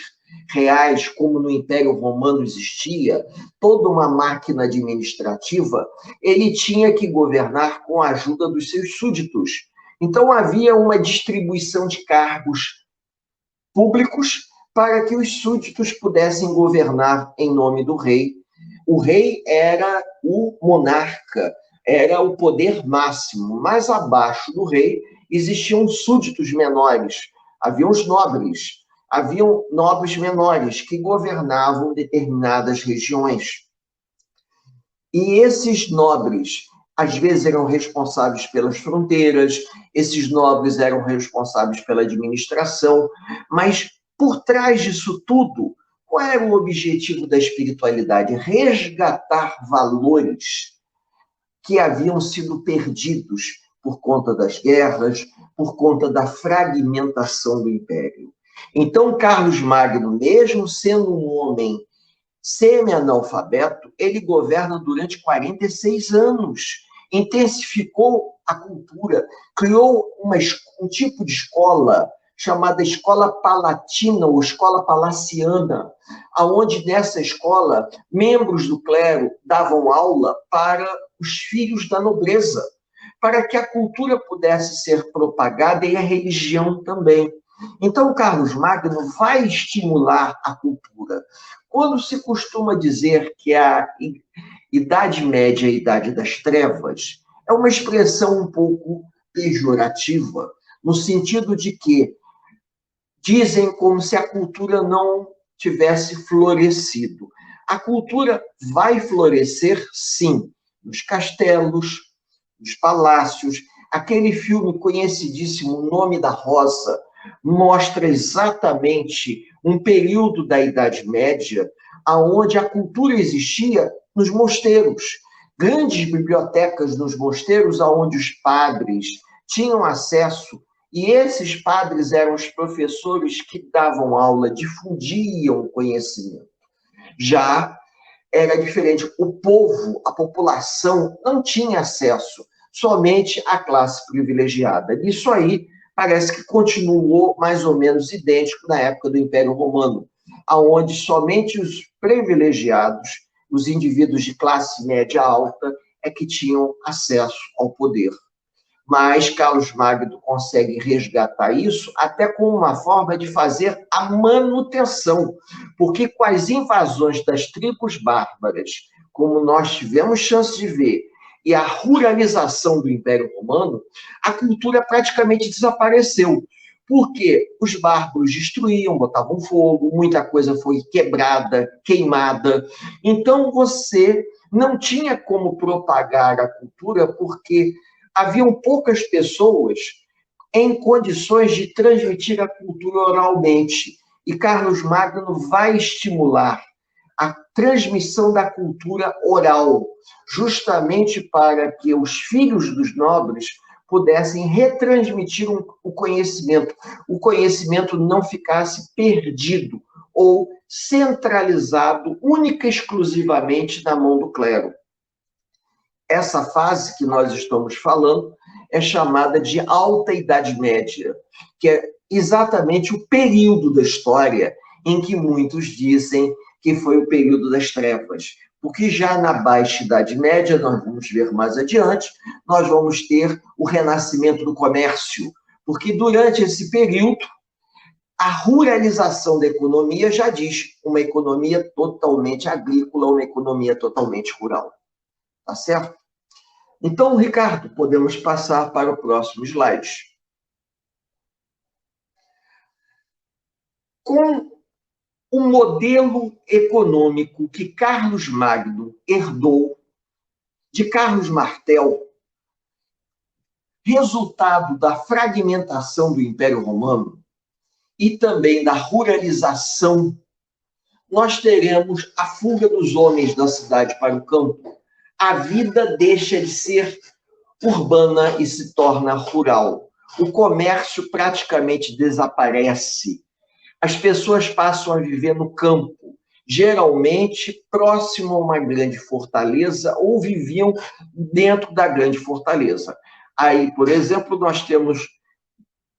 Speaker 3: reais, como no Império Romano existia, toda uma máquina administrativa, ele tinha que governar com a ajuda dos seus súditos. Então, havia uma distribuição de cargos públicos para que os súditos pudessem governar em nome do rei. O rei era o monarca, era o poder máximo, mas abaixo do rei existiam súditos menores, haviam os nobres, haviam nobres menores que governavam determinadas regiões. E esses nobres, às vezes, eram responsáveis pelas fronteiras, esses nobres eram responsáveis pela administração, mas por trás disso tudo, qual era o objetivo da espiritualidade? Resgatar valores que haviam sido perdidos por conta das guerras, por conta da fragmentação do império. Então, Carlos Magno, mesmo sendo um homem semi-analfabeto, ele governa durante 46 anos, intensificou a cultura, criou um tipo de escola chamada Escola Palatina, ou Escola Palaciana, onde nessa escola, membros do clero davam aula para os filhos da nobreza, para que a cultura pudesse ser propagada e a religião também. Então, Carlos Magno vai estimular a cultura. Quando se costuma dizer que a Idade Média é a Idade das Trevas, é uma expressão um pouco pejorativa, no sentido de que dizem como se a cultura não tivesse florescido. A cultura vai florescer, sim, nos castelos, nos palácios. Aquele filme conhecidíssimo, O Nome da Rosa, mostra exatamente um período da Idade Média onde a cultura existia nos mosteiros. Grandes bibliotecas nos mosteiros onde os padres tinham acesso, e esses padres eram os professores que davam aula, difundiam o conhecimento. Já era diferente. O povo, a população, não tinha acesso, somente a classe privilegiada. Isso aí parece que continuou mais ou menos idêntico na época do Império Romano, onde somente os privilegiados, os indivíduos de classe média alta, é que tinham acesso ao poder. Mas Carlos Magno consegue resgatar isso até como uma forma de fazer a manutenção, porque com as invasões das tribos bárbaras, como nós tivemos chance de ver, e a ruralização do Império Romano, a cultura praticamente desapareceu, porque os bárbaros destruíam, botavam fogo, muita coisa foi quebrada, queimada. Então, você não tinha como propagar a cultura, porque haviam poucas pessoas em condições de transmitir a cultura oralmente. E Carlos Magno vai estimular a transmissão da cultura oral, justamente para que os filhos dos nobres pudessem retransmitir o conhecimento não ficasse perdido ou centralizado única e exclusivamente na mão do clero. Essa fase que nós estamos falando é chamada de Alta Idade Média, que é exatamente o período da história em que muitos dizem que foi o período das trevas. Porque já na Baixa Idade Média, nós vamos ver mais adiante, nós vamos ter o renascimento do comércio, porque durante esse período, a ruralização da economia já diz uma economia totalmente agrícola, uma economia totalmente rural. tá certo? Então, Ricardo, podemos passar para o próximo slide. Com o modelo econômico que Carlos Magno herdou de Carlos Martel, resultado da fragmentação do Império Romano e também da ruralização, nós teremos a fuga dos homens da cidade para o campo. A vida deixa de ser urbana e se torna rural. O comércio praticamente desaparece. As pessoas passam a viver no campo, geralmente próximo a uma grande fortaleza ou viviam dentro da grande fortaleza. Aí, por exemplo, nós temos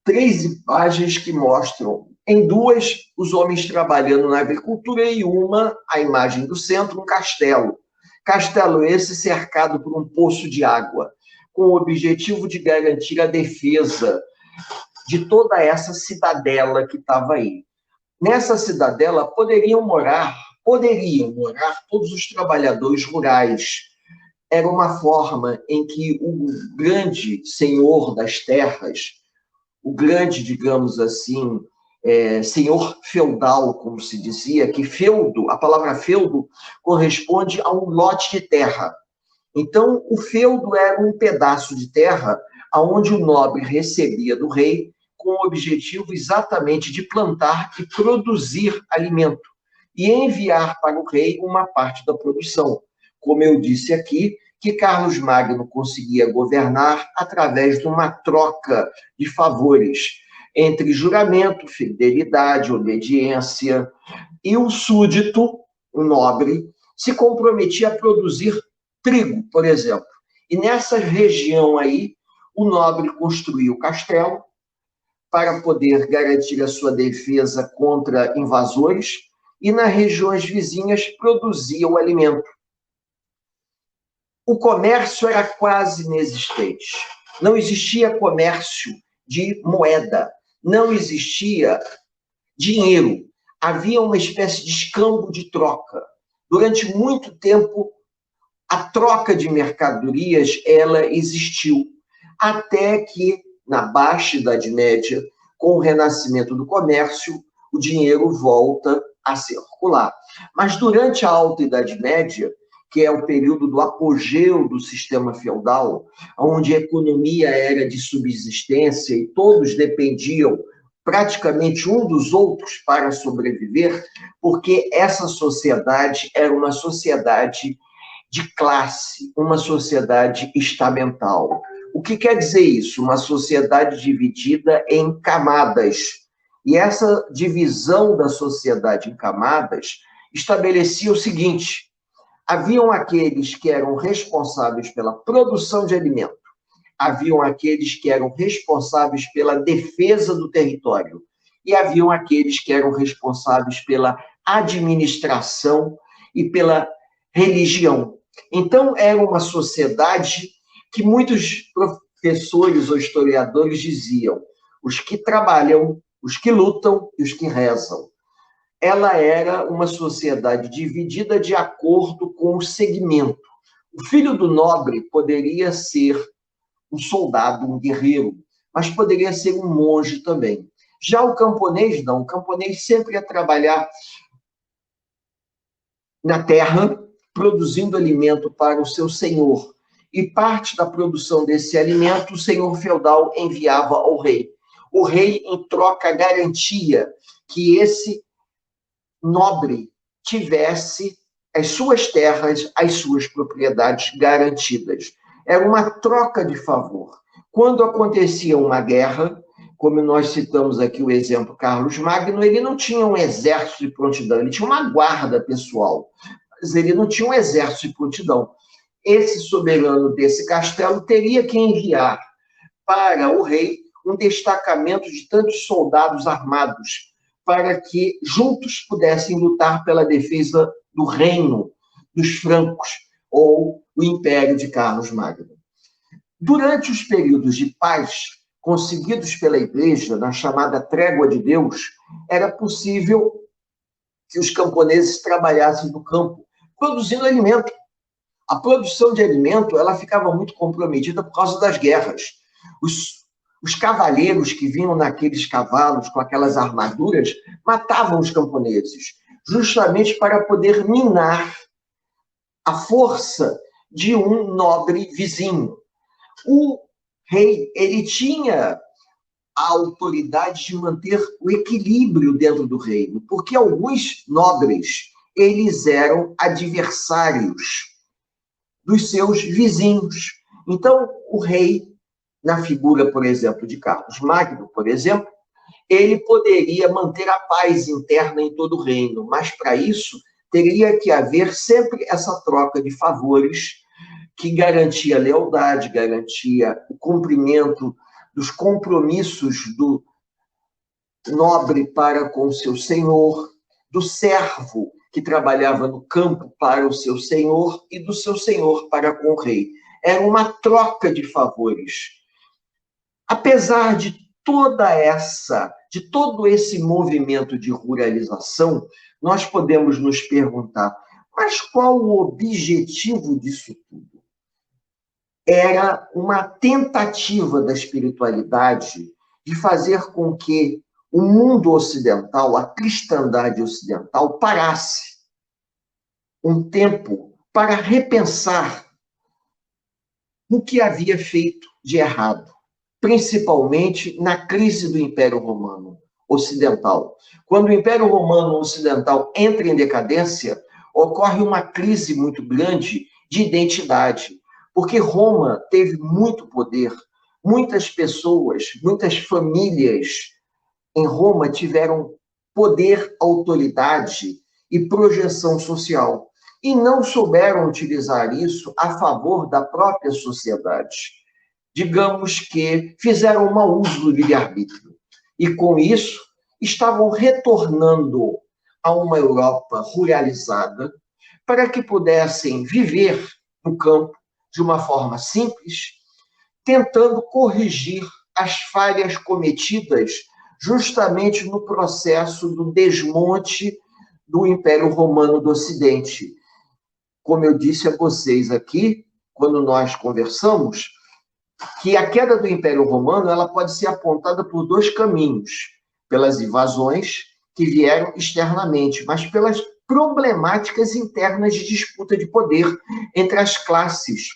Speaker 3: 3 imagens que mostram, em 2, os homens trabalhando na agricultura e uma, a imagem do centro, um castelo. Castelo esse cercado por um poço de água, com o objetivo de garantir a defesa de toda essa cidadela que estava aí. Nessa cidadela poderiam morar todos os trabalhadores rurais. Era uma forma em que o grande senhor das terras, o grande, digamos assim, senhor feudal, como se dizia, que feudo, a palavra feudo corresponde a um lote de terra. Então, o feudo era um pedaço de terra onde o nobre recebia do rei com o objetivo exatamente de plantar e produzir alimento e enviar para o rei uma parte da produção. Como eu disse aqui, que Carlos Magno conseguia governar através de uma troca de favores entre juramento, fidelidade, obediência, e o súdito, o nobre, se comprometia a produzir trigo, por exemplo. E nessa região aí, o nobre construiu o castelo para poder garantir a sua defesa contra invasores e nas regiões vizinhas produzia o alimento. O comércio era quase inexistente. Não existia comércio de moeda, não existia dinheiro. Havia uma espécie de escambo de troca. Durante muito tempo, a troca de mercadorias ela existiu, até que, na Baixa Idade Média, com o renascimento do comércio, o dinheiro volta a circular. Mas durante a Alta Idade Média, que é o período do apogeu do sistema feudal, onde a economia era de subsistência e todos dependiam praticamente um dos outros para sobreviver, porque essa sociedade era uma sociedade de classe, uma sociedade estamental. O que quer dizer isso? Uma sociedade dividida em camadas. E essa divisão da sociedade em camadas estabelecia o seguinte: haviam aqueles que eram responsáveis pela produção de alimento, haviam aqueles que eram responsáveis pela defesa do território, e haviam aqueles que eram responsáveis pela administração e pela religião. Então, era uma sociedade que muitos professores ou historiadores diziam: os que trabalham, os que lutam e os que rezam. Ela era uma sociedade dividida de acordo com o segmento. O filho do nobre poderia ser um soldado, um guerreiro, mas poderia ser um monge também. Já o camponês, não. O camponês sempre ia trabalhar na terra, produzindo alimento para o seu senhor. E parte da produção desse alimento, o senhor feudal enviava ao rei. O rei, em troca, garantia que esse nobre tivesse as suas terras, as suas propriedades garantidas. Era uma troca de favor. Quando acontecia uma guerra, como nós citamos aqui o exemplo Carlos Magno, ele não tinha um exército de prontidão, ele tinha uma guarda pessoal, mas ele não tinha um exército de prontidão. Esse soberano desse castelo teria que enviar para o rei um destacamento de tantos soldados armados, para que juntos pudessem lutar pela defesa do reino dos francos, ou o Império de Carlos Magno. Durante os períodos de paz conseguidos pela Igreja, na chamada Trégua de Deus, era possível que os camponeses trabalhassem no campo, produzindo alimento. A produção de alimento ela ficava muito comprometida por causa das guerras. Os cavaleiros que vinham naqueles cavalos com aquelas armaduras matavam os camponeses, justamente para poder minar a força de um nobre vizinho. O rei, ele tinha a autoridade de manter o equilíbrio dentro do reino, porque alguns nobres, eles eram adversários dos seus vizinhos. Então, o rei, na figura, por exemplo, de Carlos Magno, por exemplo, ele poderia manter a paz interna em todo o reino, mas para isso teria que haver sempre essa troca de favores que garantia lealdade, garantia o cumprimento dos compromissos do nobre para com o seu senhor, do servo que trabalhava no campo para o seu senhor e do seu senhor para com o rei. Era uma troca de favores. Apesar de todo esse movimento de ruralização, nós podemos nos perguntar, mas qual o objetivo disso tudo? Era uma tentativa da espiritualidade de fazer com que o mundo ocidental, a cristandade ocidental, parasse um tempo para repensar no que havia feito de errado, principalmente na crise do Império Romano Ocidental. Quando o Império Romano Ocidental entra em decadência, ocorre uma crise muito grande de identidade, porque Roma teve muito poder, muitas pessoas, muitas famílias em Roma tiveram poder, autoridade e projeção social, e não souberam utilizar isso a favor da própria sociedade. Digamos que fizeram um mau uso do livre-arbítrio. E, com isso, estavam retornando a uma Europa ruralizada para que pudessem viver no campo de uma forma simples, tentando corrigir as falhas cometidas justamente no processo do desmonte do Império Romano do Ocidente. Como eu disse a vocês aqui, quando nós conversamos, que a queda do Império Romano ela pode ser apontada por dois caminhos, pelas invasões que vieram externamente, mas pelas problemáticas internas de disputa de poder entre as classes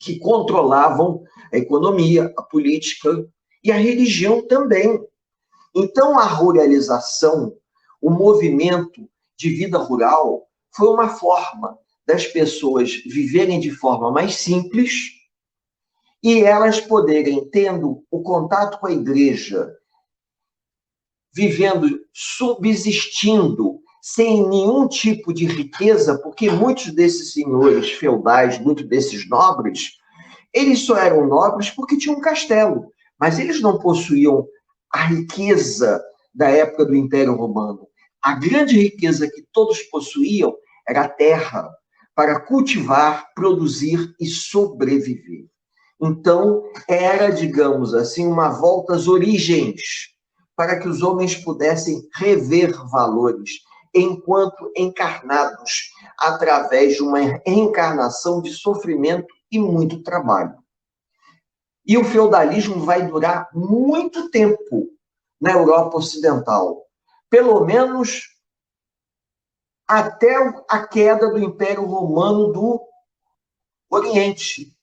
Speaker 3: que controlavam a economia, a política e a religião também. Então, a ruralização, o movimento de vida rural, foi uma forma das pessoas viverem de forma mais simples e elas poderem, tendo o contato com a igreja, vivendo, subsistindo, sem nenhum tipo de riqueza, porque muitos desses senhores feudais, muitos desses nobres, eles só eram nobres porque tinham um castelo, mas eles não possuíam a riqueza da época do Império Romano. A grande riqueza que todos possuíam era a terra para cultivar, produzir e sobreviver. Então, era, digamos assim, uma volta às origens, para que os homens pudessem rever valores enquanto encarnados, através de uma reencarnação de sofrimento e muito trabalho. E o feudalismo vai durar muito tempo na Europa Ocidental, pelo menos até a queda do Império Romano do Oriente.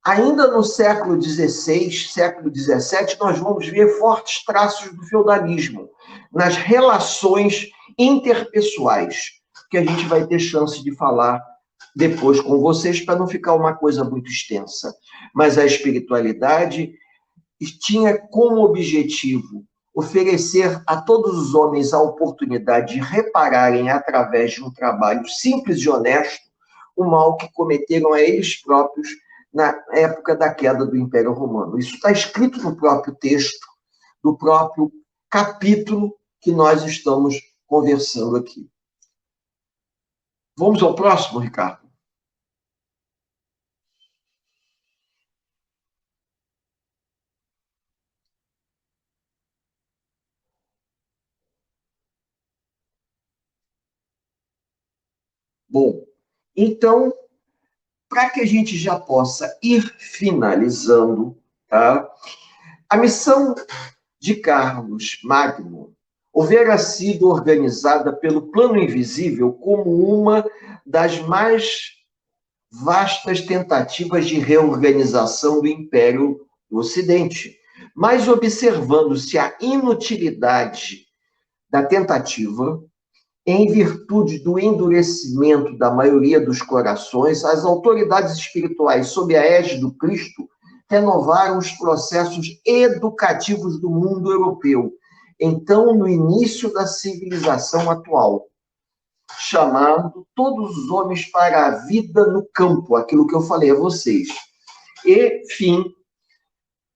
Speaker 3: Ainda no século XVI, século XVII, nós vamos ver fortes traços do feudalismo nas relações interpessoais, que a gente vai ter chance de falar depois com vocês, para não ficar uma coisa muito extensa. Mas a espiritualidade tinha como objetivo oferecer a todos os homens a oportunidade de repararem, através de um trabalho simples e honesto, o mal que cometeram a eles próprios na época da queda do Império Romano. Isso está escrito no próprio texto, no próprio capítulo que nós estamos conversando aqui. Vamos ao próximo, Ricardo? Bom, então, para que a gente já possa ir finalizando, tá? A missão de Carlos Magno houvera sido organizada pelo plano invisível como uma das mais vastas tentativas de reorganização do Império do Ocidente, mas observando-se a inutilidade da tentativa, em virtude do endurecimento da maioria dos corações, as autoridades espirituais, sob a égide do Cristo, renovaram os processos educativos do mundo europeu, então no início da civilização atual, chamando todos os homens para a vida no campo, aquilo que eu falei a vocês,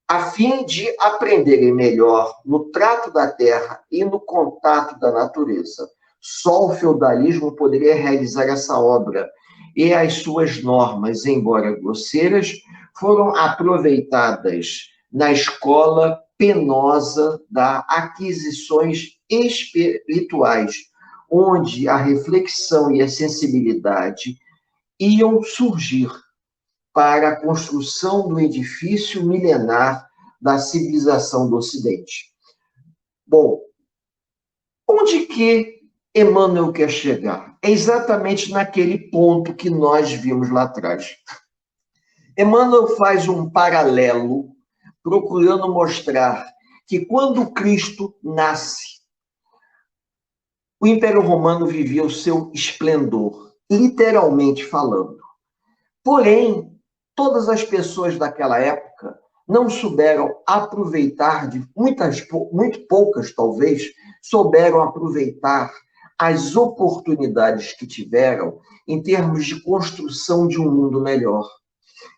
Speaker 3: a fim de aprenderem melhor no trato da terra e no contato da natureza. Só o feudalismo poderia realizar essa obra, e as suas normas, embora grosseiras, foram aproveitadas na escola penosa das aquisições espirituais, onde a reflexão e a sensibilidade iam surgir para a construção do edifício milenar da civilização do Ocidente. Bom, onde que Emmanuel quer chegar? É exatamente naquele ponto que nós vimos lá atrás. Emmanuel faz um paralelo, procurando mostrar que quando Cristo nasce, o Império Romano vivia o seu esplendor, literalmente falando. Porém, todas as pessoas daquela época não souberam aproveitar, muito poucas talvez, souberam aproveitar as oportunidades que tiveram em termos de construção de um mundo melhor.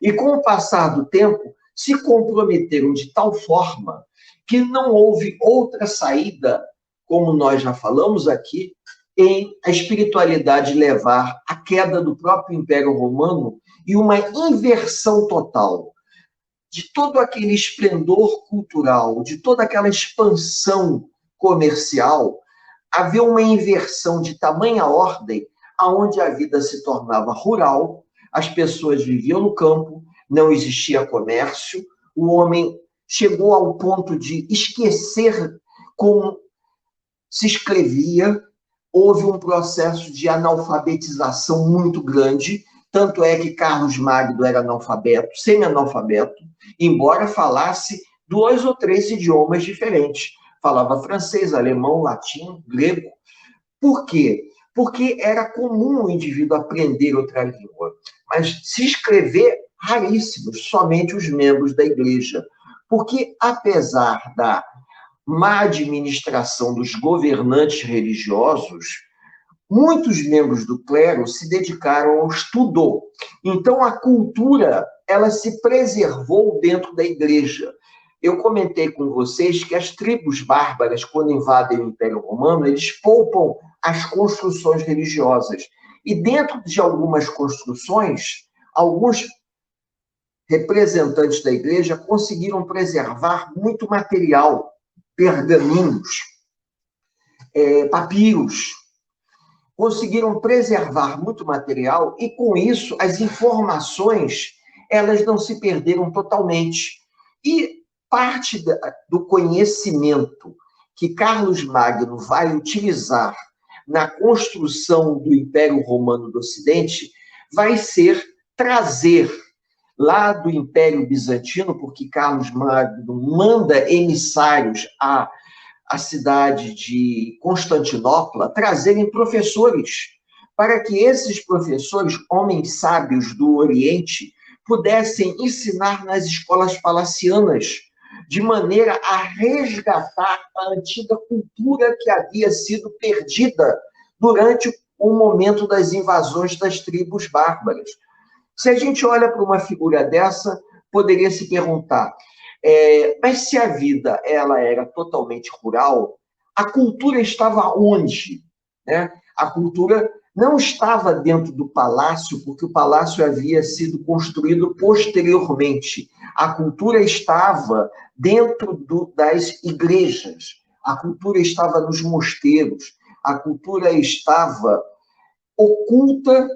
Speaker 3: E com o passar do tempo, se comprometeram de tal forma que não houve outra saída, como nós já falamos aqui, em a espiritualidade levar à queda do próprio Império Romano e uma inversão total de todo aquele esplendor cultural, de toda aquela expansão comercial. Havia uma inversão de tamanha ordem, aonde a vida se tornava rural, as pessoas viviam no campo, não existia comércio, o homem chegou ao ponto de esquecer como se escrevia, houve um processo de analfabetização muito grande, tanto é que Carlos Magno era analfabeto, semi-analfabeto, embora falasse 2 ou 3 idiomas diferentes. Falava francês, alemão, latim, grego. Por quê? Porque era comum o indivíduo aprender outra língua, mas se escrever, raríssimos, somente os membros da igreja. Porque, apesar da má administração dos governantes religiosos, muitos membros do clero se dedicaram ao estudo. Então, a cultura, ela se preservou dentro da igreja. Eu comentei com vocês que as tribos bárbaras, quando invadem o Império Romano, eles poupam as construções religiosas. E dentro de algumas construções, alguns representantes da igreja conseguiram preservar muito material, pergaminhos, papiros, conseguiram preservar muito material e, com isso, as informações, elas não se perderam totalmente. E parte do conhecimento que Carlos Magno vai utilizar na construção do Império Romano do Ocidente vai ser trazer lá do Império Bizantino, porque Carlos Magno manda emissários à cidade de Constantinopla, trazerem professores, para que esses professores, homens sábios do Oriente, pudessem ensinar nas escolas palacianas, de maneira a resgatar a antiga cultura que havia sido perdida durante o momento das invasões das tribos bárbaras. Se a gente olha para uma figura dessa, poderia se perguntar, mas se a vida ela era totalmente rural, a cultura estava onde? Né? A cultura não estava dentro do palácio, porque o palácio havia sido construído posteriormente. A cultura estava dentro das igrejas, a cultura estava nos mosteiros, a cultura estava oculta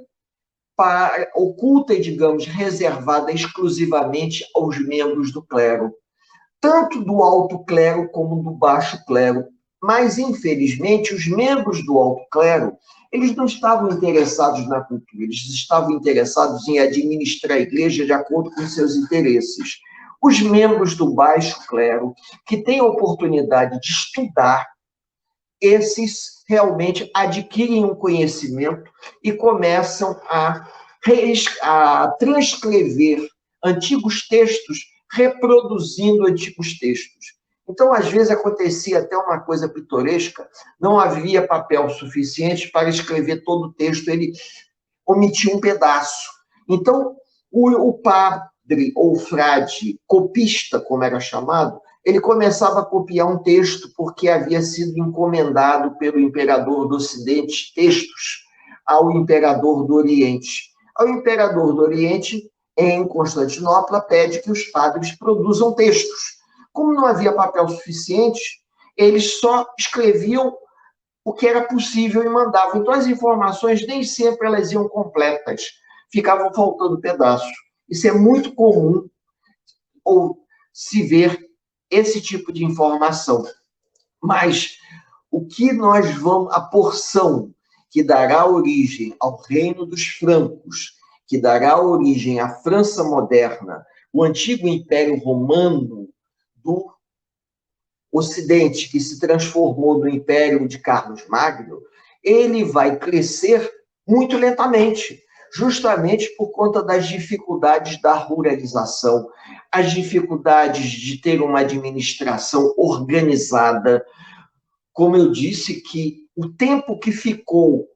Speaker 3: oculta e, digamos, reservada exclusivamente aos membros do clero, tanto do alto clero como do baixo clero. Mas, infelizmente, os membros do alto clero, eles não estavam interessados na cultura, eles estavam interessados em administrar a igreja de acordo com seus interesses. Os membros do baixo clero, que têm a oportunidade de estudar, esses realmente adquirem um conhecimento e começam a transcrever antigos textos, reproduzindo antigos textos. Então, às vezes, acontecia até uma coisa pitoresca, não havia papel suficiente para escrever todo o texto, ele omitia um pedaço. Então, o padre ou frade copista, como era chamado, ele começava a copiar um texto porque havia sido encomendado pelo imperador do Ocidente textos ao imperador do Oriente. Ao imperador do Oriente, em Constantinopla, pede que os padres produzam textos. Como não havia papel suficiente, eles só escreviam o que era possível e mandavam. Então, as informações nem sempre elas iam completas, ficavam faltando pedaços. Isso é muito comum ou se ver esse tipo de informação. Mas o que nós vamos, a porção que dará origem ao reino dos francos, que dará origem à França moderna, o antigo Império Romano do Ocidente, que se transformou no Império de Carlos Magno, ele vai crescer muito lentamente, justamente por conta das dificuldades da ruralização, as dificuldades de ter uma administração organizada. Como eu disse, que o tempo que ficou,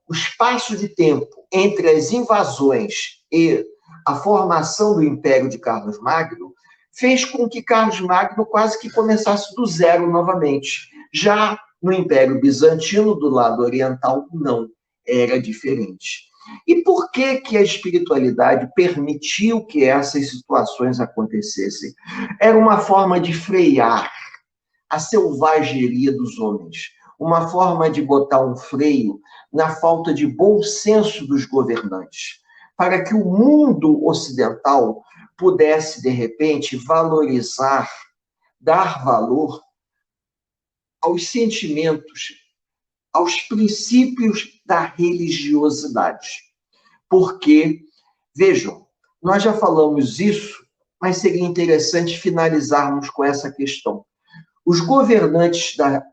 Speaker 3: o espaço de tempo entre as invasões e a formação do Império de Carlos Magno fez com que Carlos Magno quase que começasse do zero novamente. Já no Império Bizantino, do lado oriental, não, era diferente. E por que que a espiritualidade permitiu que essas situações acontecessem? Era uma forma de frear a selvageria dos homens, uma forma de botar um freio na falta de bom senso dos governantes, para que o mundo ocidental pudesse, de repente, valorizar, dar valor aos sentimentos, aos princípios da religiosidade. Porque, vejam, nós já falamos isso, mas seria interessante finalizarmos com essa questão. Os governantes da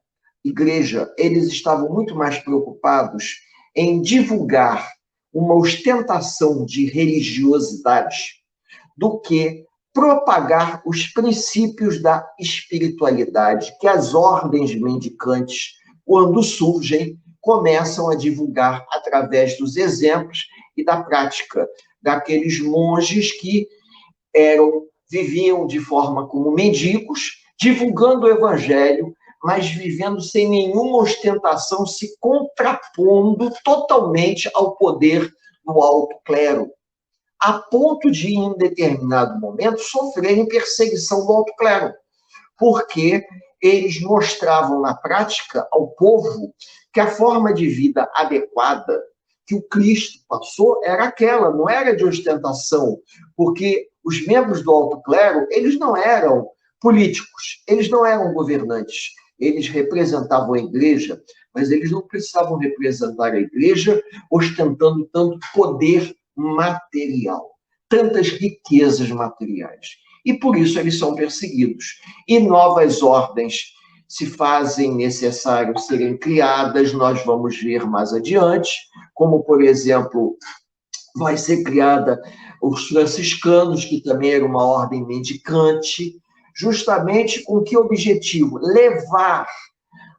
Speaker 3: igreja, eles estavam muito mais preocupados em divulgar uma ostentação de religiosidade do que propagar os princípios da espiritualidade que as ordens mendicantes, quando surgem, começam a divulgar através dos exemplos e da prática daqueles monges que viviam de forma como mendigos, divulgando o evangelho, mas vivendo sem nenhuma ostentação, se contrapondo totalmente ao poder do alto clero, a ponto de, em determinado momento, sofrerem perseguição do alto clero, porque eles mostravam na prática ao povo que a forma de vida adequada que o Cristo passou era aquela, não era de ostentação, porque os membros do alto clero, eles não eram políticos, eles não eram governantes, eles representavam a igreja, mas eles não precisavam representar a igreja ostentando tanto poder material, tantas riquezas materiais. E por isso eles são perseguidos. E novas ordens se fazem necessário serem criadas, nós vamos ver mais adiante, como, por exemplo, vai ser criada os franciscanos, que também era uma ordem mendicante, justamente com que objetivo? Levar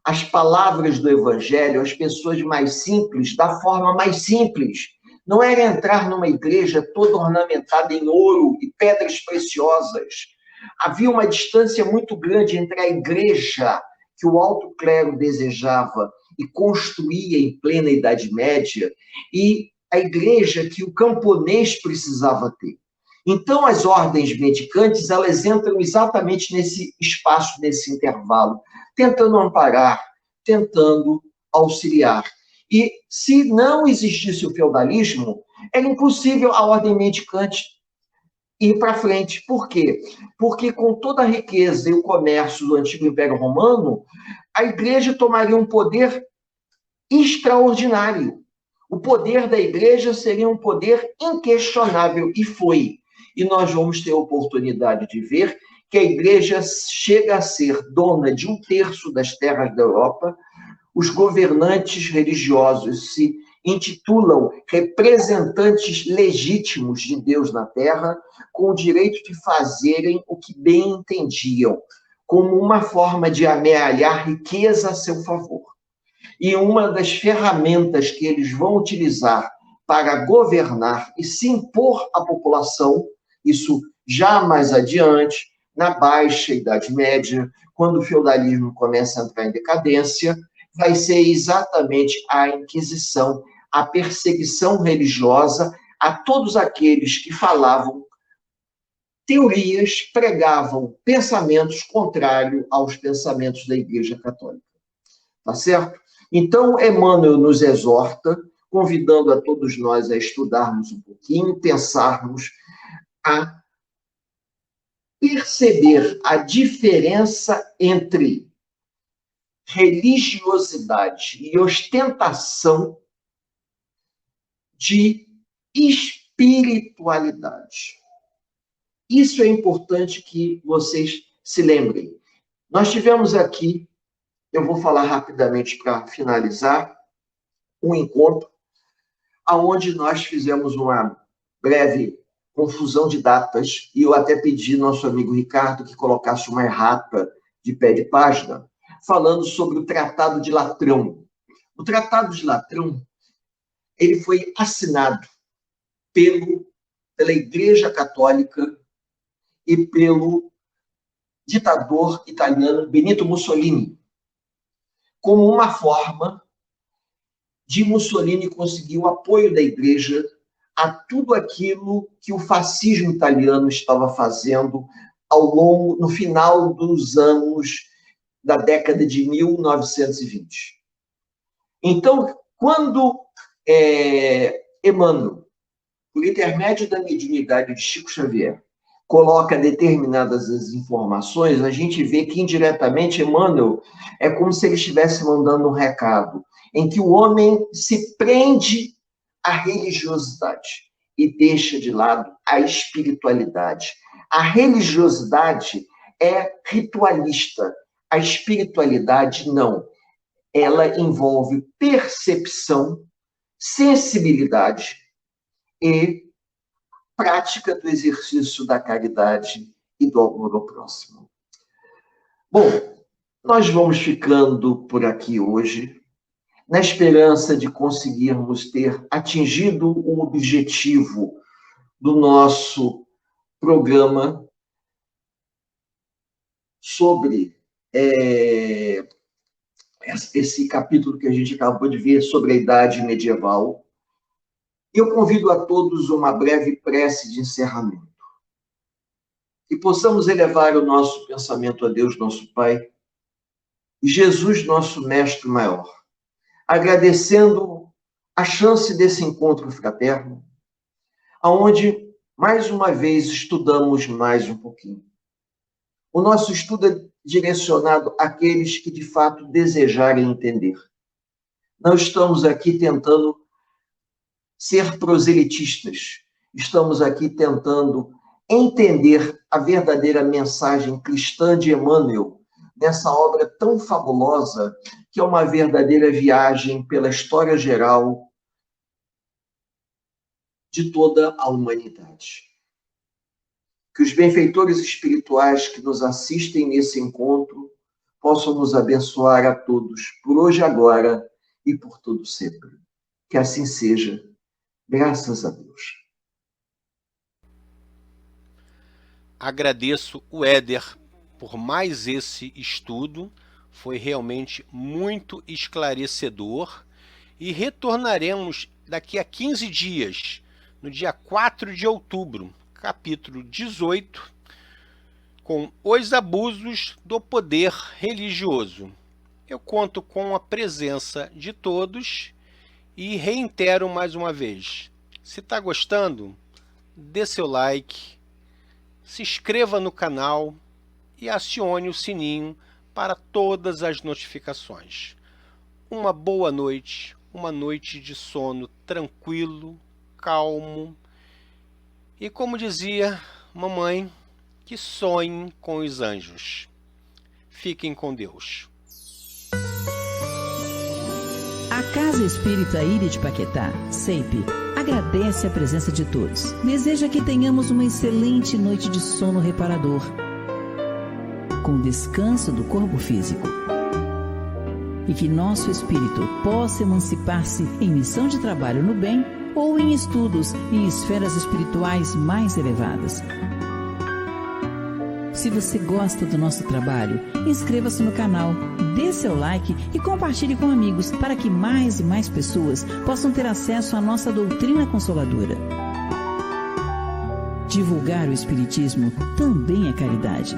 Speaker 3: as palavras do evangelho às pessoas mais simples, da forma mais simples. Não era entrar numa igreja toda ornamentada em ouro e pedras preciosas. Havia uma distância muito grande entre a igreja que o alto clero desejava e construía em plena Idade Média e a igreja que o camponês precisava ter. Então, as ordens mendicantes, elas entram exatamente nesse espaço, nesse intervalo, tentando amparar, tentando auxiliar. E se não existisse o feudalismo, Era impossível a ordem mendicante ir para frente. Por quê? Porque com toda a riqueza e o comércio do antigo Império Romano, a igreja tomaria um poder extraordinário. O poder da igreja seria um poder inquestionável, e foi. E nós vamos ter a oportunidade de ver que a igreja chega a ser dona de 1/3 das terras da Europa. Os governantes religiosos se intitulam representantes legítimos de Deus na terra, com o direito de fazerem o que bem entendiam, como uma forma de amealhar riqueza a seu favor. E uma das ferramentas que eles vão utilizar para governar e se impor à população, isso já mais adiante, na Baixa Idade Média, quando o feudalismo começa a entrar em decadência, vai ser exatamente a Inquisição, a perseguição religiosa a todos aqueles que falavam teorias, pregavam pensamentos contrários aos pensamentos da Igreja Católica. Tá certo? Então, Emmanuel nos exorta, convidando a todos nós a estudarmos um pouquinho, pensarmos, a perceber a diferença entre religiosidade e ostentação de espiritualidade. Isso é importante que vocês se lembrem. Nós tivemos aqui, eu vou falar rapidamente para finalizar, um encontro onde nós fizemos uma breve confusão de datas, e eu até pedi ao nosso amigo Ricardo que colocasse uma errata de pé de página, falando sobre o Tratado de Latrão. O Tratado de Latrão, ele foi assinado pela Igreja Católica e pelo ditador italiano Benito Mussolini, como uma forma de Mussolini conseguir o apoio da Igreja a tudo aquilo que o fascismo italiano estava fazendo no final dos anos da década de 1920. Então, quando Emmanuel, por intermédio da mediunidade de Chico Xavier, coloca determinadas informações, a gente vê que, indiretamente, Emmanuel é como se ele estivesse mandando um recado, em que o homem se prende à religiosidade e deixa de lado a espiritualidade. A religiosidade é ritualista, a espiritualidade não. Ela envolve percepção, sensibilidade e prática do exercício da caridade e do amor ao próximo. Bom, nós vamos ficando por aqui hoje, na esperança de conseguirmos ter atingido o objetivo do nosso programa sobre esse capítulo que a gente acabou de ver sobre a Idade Medieval. Eu convido a todos uma breve prece de encerramento. Que possamos elevar o nosso pensamento a Deus, nosso Pai, e Jesus, nosso Mestre maior, agradecendo a chance desse encontro fraterno, onde, mais uma vez, estudamos mais um pouquinho. O nosso estudo é direcionado àqueles que, de fato, desejarem entender. Não estamos aqui tentando ser proselitistas. Estamos aqui tentando entender a verdadeira mensagem cristã de Emmanuel, nessa obra tão fabulosa, que é uma verdadeira viagem pela história geral de toda a humanidade. Que os benfeitores espirituais que nos assistem nesse encontro possam nos abençoar a todos, por hoje, agora e por todo sempre. Que assim seja. Graças a Deus.
Speaker 2: Agradeço o Éder por mais esse estudo, foi realmente muito esclarecedor, e retornaremos daqui a 15 dias, no dia 4 de outubro, capítulo 18, com os abusos do poder religioso. Eu conto com a presença de todos e reitero mais uma vez, Se está gostando, dê seu like, se inscreva no canal e acione o sininho para todas as notificações. Uma boa noite, uma noite de sono tranquilo, calmo e, como dizia mamãe, que sonhem com os anjos. Fiquem com Deus.
Speaker 1: A Casa Espírita Ilha de Paquetá, CEIP, agradece a presença de todos. Deseja que tenhamos uma excelente noite de sono reparador, com descanso do corpo físico. E que nosso espírito possa emancipar-se em missão de trabalho no bem ou em estudos em esferas espirituais mais elevadas. Se você gosta do nosso trabalho, inscreva-se no canal, dê seu like e compartilhe com amigos para que mais e mais pessoas possam ter acesso à nossa doutrina consoladora. Divulgar o Espiritismo também é caridade.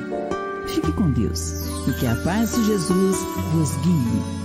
Speaker 1: Fique com Deus e que a paz de Jesus vos guie.